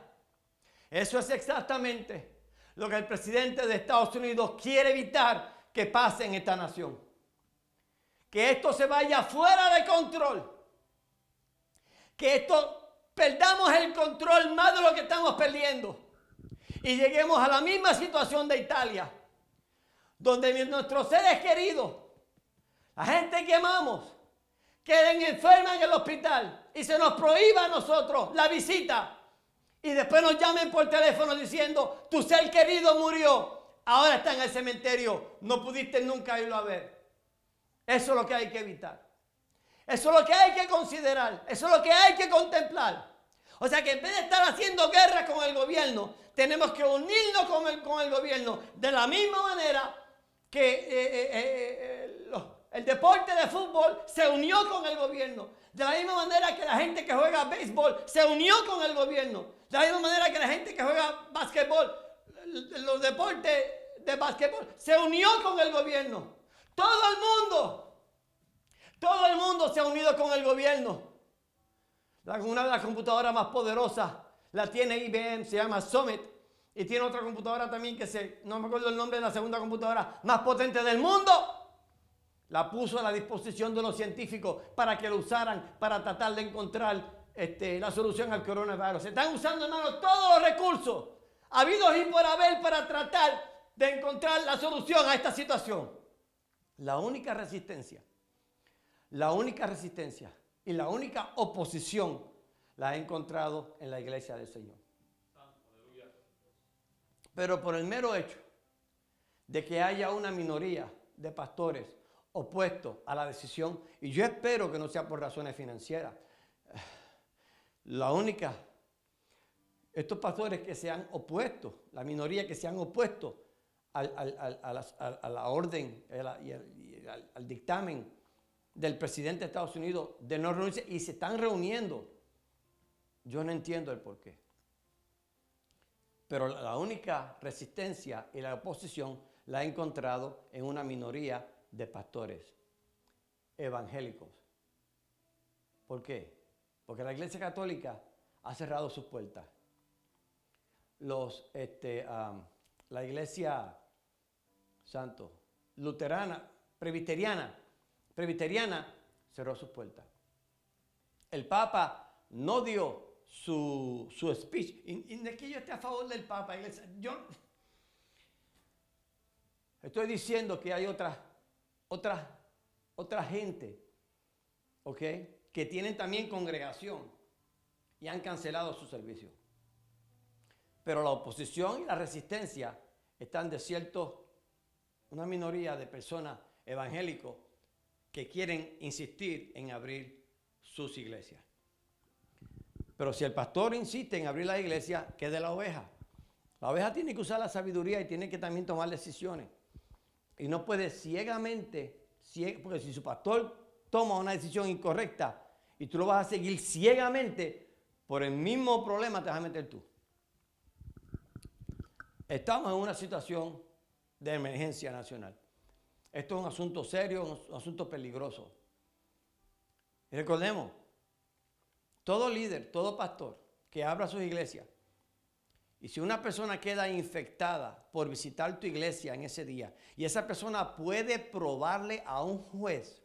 eso es exactamente lo que el presidente de Estados Unidos quiere evitar que pase en esta nación. Que esto se vaya fuera de control. Que esto... perdamos el control más de lo que estamos perdiendo y lleguemos a la misma situación de Italia, donde nuestros seres queridos, la gente que amamos, queden enfermas en el hospital y se nos prohíba a nosotros la visita y después nos llamen por teléfono diciendo tu ser querido murió, ahora está en el cementerio, no pudiste nunca irlo a ver. Eso es lo que hay que evitar. Eso es lo que hay que considerar. Eso es lo que hay que contemplar. O sea que en vez de estar haciendo guerra con el gobierno, tenemos que unirnos con el gobierno de la misma manera que el deporte de fútbol se unió con el gobierno. De la misma manera que la gente que juega béisbol se unió con el gobierno. De la misma manera que la gente que juega básquetbol, los deportes de básquetbol, se unió con el gobierno. Todo el mundo se ha unido con el gobierno. Una de las computadoras más poderosas la tiene IBM, se llama Summit. Y tiene otra computadora también no me acuerdo el nombre de la segunda computadora más potente del mundo. La puso a la disposición de los científicos para que lo usaran para tratar de encontrar la solución al coronavirus. Se están usando, hermano, todos los recursos habidos y por haber para tratar de encontrar la solución a esta situación. La única resistencia y la única oposición la he encontrado en la iglesia del Señor. Pero por el mero hecho de que haya una minoría de pastores opuestos a la decisión, y yo espero que no sea por razones financieras, estos pastores que se han opuesto, la minoría que se han opuesto a la orden y al dictamen del presidente de Estados Unidos de no reunirse y se están reuniendo, yo no entiendo el porqué. Pero la única resistencia y la oposición la he encontrado en una minoría de pastores evangélicos. ¿Por qué? Porque la Iglesia Católica ha cerrado sus puertas. La Iglesia luterana, presbiteriana cerró sus puertas. El Papa no dio su speech. Y no es que yo esté a favor del Papa, iglesia. Yo estoy diciendo que hay otra gente, ¿ok?, que tienen también congregación y han cancelado su servicio. Pero la oposición y la resistencia están de una minoría de personas evangélicos que quieren insistir en abrir sus iglesias. Pero si el pastor insiste en abrir la iglesia, ¿qué de la oveja? La oveja tiene que usar la sabiduría y tiene que también tomar decisiones. Y no puede ciegamente, porque si su pastor toma una decisión incorrecta y tú lo vas a seguir ciegamente, por el mismo problema te vas a meter tú. Estamos en una situación de emergencia nacional. Esto es un asunto serio, un asunto peligroso. Y recordemos, todo líder, todo pastor que abra sus iglesias, y si una persona queda infectada por visitar tu iglesia en ese día, y esa persona puede probarle a un juez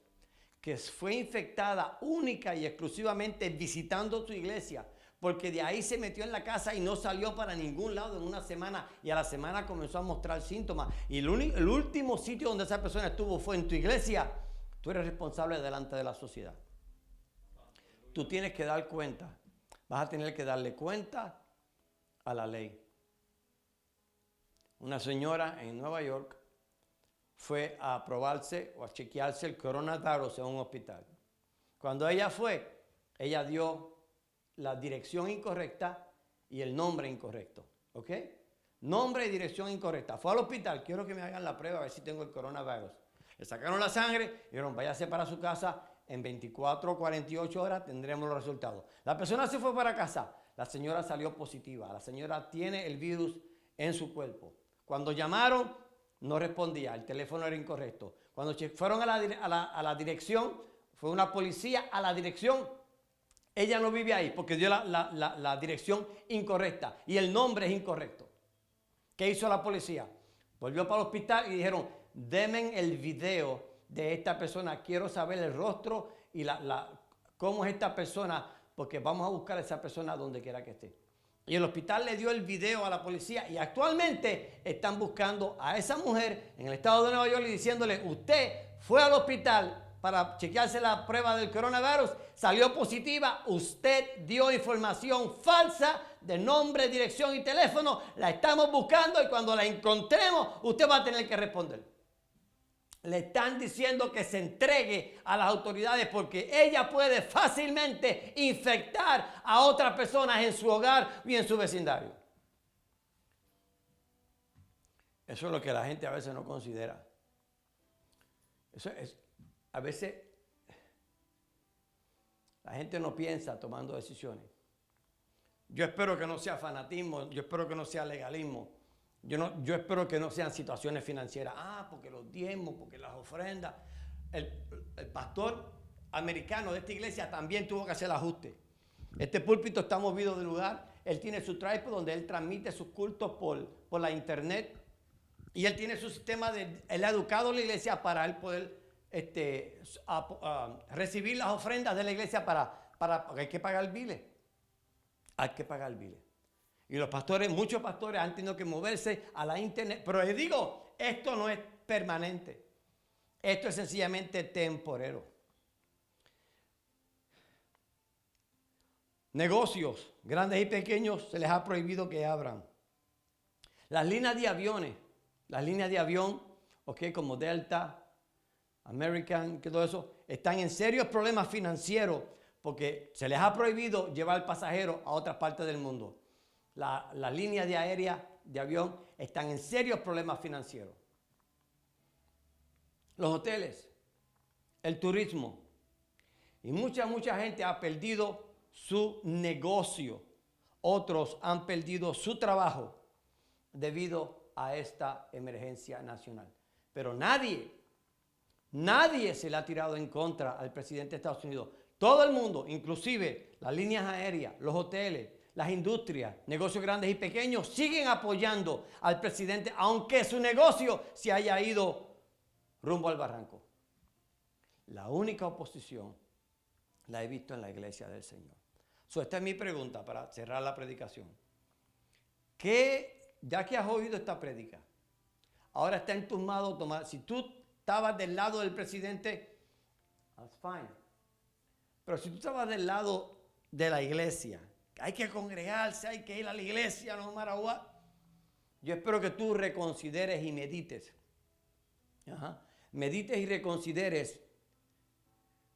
que fue infectada única y exclusivamente visitando tu iglesia, porque de ahí se metió en la casa y no salió para ningún lado en una semana, y a la semana comenzó a mostrar síntomas, y el último sitio donde esa persona estuvo fue en tu iglesia, tú eres responsable delante de la sociedad. Tú tienes que dar cuenta, vas a tener que darle cuenta a la ley. Una señora en Nueva York fue a probarse o a chequearse el coronavirus en un hospital. Cuando ella fue, ella dio la dirección incorrecta y el nombre incorrecto, ¿ok? Nombre y dirección incorrecta. Fue al hospital, quiero que me hagan la prueba a ver si tengo el coronavirus. Le sacaron la sangre y dijeron, váyase para su casa, en 24 o 48 horas tendremos los resultados. La persona se fue para casa, la señora salió positiva, la señora tiene el virus en su cuerpo. Cuando llamaron, no respondía, el teléfono era incorrecto. Cuando fueron a la dirección, fue una policía a la dirección, ella no vive ahí porque dio la dirección incorrecta y el nombre es incorrecto. ¿Qué hizo la policía? Volvió para el hospital y dijeron, denme el video de esta persona, quiero saber el rostro y cómo es esta persona, porque vamos a buscar a esa persona donde quiera que esté. Y el hospital le dio el video a la policía y actualmente están buscando a esa mujer en el estado de Nueva York y diciéndole, usted fue al hospital para chequearse la prueba del coronavirus, salió positiva, usted dio información falsa de nombre, dirección y teléfono, la estamos buscando y cuando la encontremos usted va a tener que responder. Le están diciendo que se entregue a las autoridades porque ella puede fácilmente infectar a otras personas en su hogar y en su vecindario. Eso es lo que la gente a veces no considera. Eso es, a veces la gente no piensa tomando decisiones. Yo espero que no sea fanatismo, yo espero que no sea legalismo. Yo espero que no sean situaciones financieras. Porque los diezmos, porque las ofrendas. El pastor americano de esta iglesia también tuvo que hacer ajustes. Este púlpito está movido de lugar. Él tiene su tripod donde él transmite sus cultos por la internet. Y él tiene su sistema él ha educado a la iglesia para él poder recibir las ofrendas de la iglesia porque hay que pagar biles. Hay que pagar biles. Y los pastores, muchos pastores han tenido que moverse a la internet. Pero les digo, esto no es permanente. Esto es sencillamente temporero. Negocios, grandes y pequeños, se les ha prohibido que abran. Las líneas de avión, como Delta, American, que todo eso, están en serios problemas financieros porque se les ha prohibido llevar pasajeros a otras partes del mundo. Las líneas de avión están en serios problemas financieros. Los hoteles, el turismo y mucha gente ha perdido su negocio. Otros han perdido su trabajo debido a esta emergencia nacional. Pero nadie se le ha tirado en contra al presidente de Estados Unidos. Todo el mundo, inclusive las líneas aéreas, los hoteles, las industrias, negocios grandes y pequeños, siguen apoyando al presidente, aunque su negocio se haya ido rumbo al barranco. La única oposición la he visto en la iglesia del Señor. Esta es mi pregunta para cerrar la predicación. Ya que has oído esta prédica, ahora está en tus manos tomar. Si tú estabas del lado del presidente, that's fine. Pero si tú estabas del lado de la iglesia, hay que congregarse, hay que ir a la iglesia, no matter what. Yo espero que tú reconsideres y medites. Medites y reconsideres.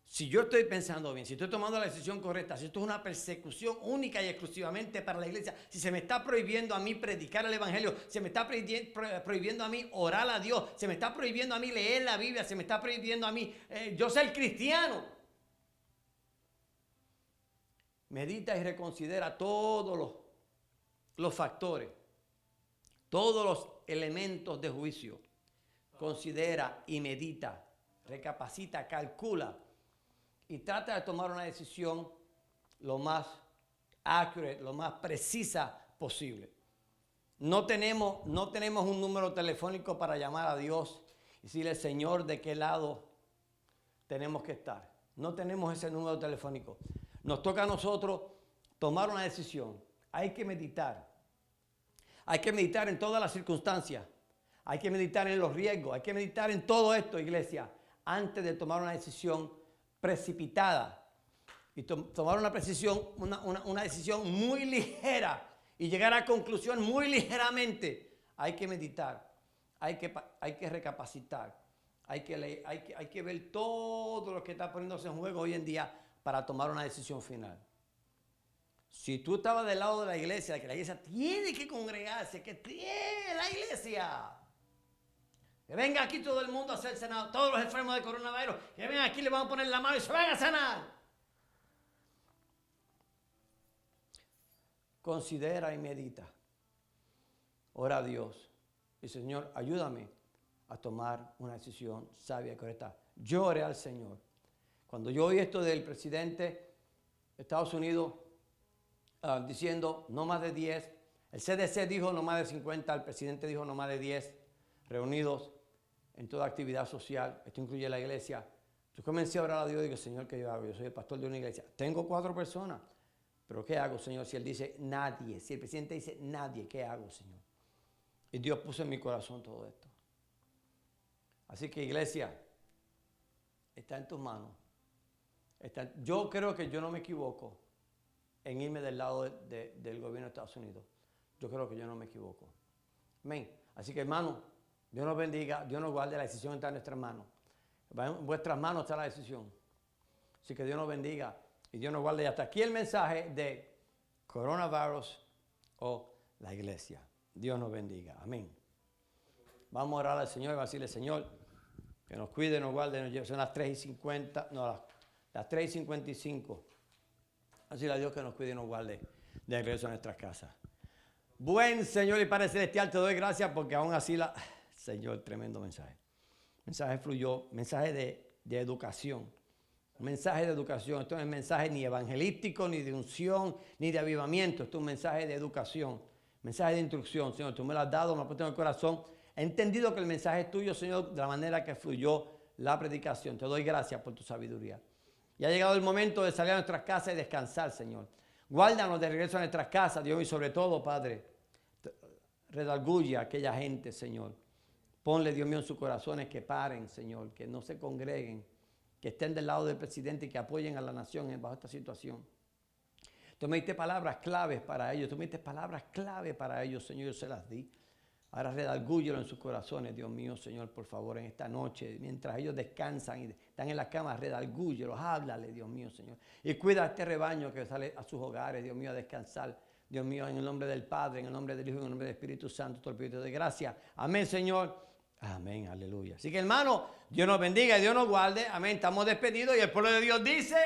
Si yo estoy pensando bien, si estoy tomando la decisión correcta, si esto es una persecución única y exclusivamente para la iglesia, si se me está prohibiendo a mí predicar el evangelio, se me está prohibiendo a mí orar a Dios, se me está prohibiendo a mí leer la Biblia, se me está prohibiendo a mí yo ser cristiano. Medita y reconsidera todos los factores, todos los elementos de juicio. Considera y medita, recapacita, calcula y trata de tomar una decisión lo más accurate, lo más precisa posible. No tenemos un número telefónico para llamar a Dios y decirle, Señor, ¿de qué lado tenemos que estar? No tenemos ese número telefónico. Nos toca a nosotros tomar una decisión. Hay que meditar. Hay que meditar en todas las circunstancias. Hay que meditar en los riesgos. Hay que meditar en todo esto, iglesia, antes de tomar una decisión precipitada. Y tomar una decisión muy ligera y llegar a conclusión muy ligeramente. Hay que meditar. Hay que recapacitar. Hay que leer, hay que ver todo lo que está poniéndose en juego hoy en día para tomar una decisión final. Si tú estabas del lado de la iglesia, que la iglesia tiene que congregarse, que tiene la iglesia, que venga aquí todo el mundo a ser sanado, todos los enfermos de coronavirus, que vengan aquí, le van a poner la mano y se van a sanar. Considera y medita. Ora a Dios. Y Señor, ayúdame a tomar una decisión sabia y correcta. Yo oré al Señor. Cuando yo oí esto del presidente de Estados Unidos diciendo no más de 10, el CDC dijo no más de 50, el presidente dijo no más de 10 reunidos en toda actividad social, esto incluye la iglesia. Yo comencé a orar a Dios y digo, Señor, ¿qué yo hago? Yo soy el pastor de una iglesia. Tengo 4 personas. Pero ¿qué hago, Señor? Si Él dice nadie, si el presidente dice nadie, ¿qué hago, Señor? Y Dios puso en mi corazón todo esto. Así que, iglesia, está en tus manos. Yo creo que yo no me equivoco en irme del lado del gobierno de Estados Unidos. Yo creo que yo no me equivoco. Amén. Así que, hermano, Dios nos bendiga, Dios nos guarde, la decisión está en nuestras manos. En vuestras manos está la decisión. Así que Dios nos bendiga y Dios nos guarde. Y hasta aquí el mensaje de coronavirus o la iglesia. Dios nos bendiga. Amén. Vamos a orar al Señor y vamos a decirle, Señor, que nos cuide, nos guarde, nos lleve. Son las 3:50, no, las 3:55. Así a Dios que nos cuide y nos guarde de regreso a nuestras casas. Buen Señor y Padre Celestial, te doy gracias porque aún así Señor, tremendo mensaje. Mensaje fluyó, mensaje de educación. Un mensaje de educación. Esto no es mensaje ni evangelístico, ni de unción, ni de avivamiento. Esto es un mensaje de educación, mensaje de instrucción. Señor, tú me lo has dado, me lo has puesto en el corazón. He entendido que el mensaje es tuyo, Señor, de la manera que fluyó la predicación. Te doy gracias por tu sabiduría. Y ha llegado el momento de salir a nuestras casas y descansar, Señor. Guárdanos de regreso a nuestras casas, Dios, y sobre todo, Padre, redarguye a aquella gente, Señor. Ponle, Dios mío, en sus corazones que paren, Señor, que no se congreguen, que estén del lado del presidente y que apoyen a la nación bajo esta situación. Tú me diste palabras claves para ellos, tú me diste palabras claves para ellos, Señor, yo se las di. Ahora redargúyelo en sus corazones, Dios mío, Señor, por favor, en esta noche, mientras ellos descansan y están en la cama, redargúyelos, háblale, Dios mío, Señor. Y cuida a este rebaño que sale a sus hogares, Dios mío, a descansar. Dios mío, en el nombre del Padre, en el nombre del Hijo, en el nombre del Espíritu Santo, todo el Espíritu de gracia. Amén, Señor. Amén, aleluya. Así que, hermano, Dios nos bendiga y Dios nos guarde. Amén, estamos despedidos y el pueblo de Dios dice...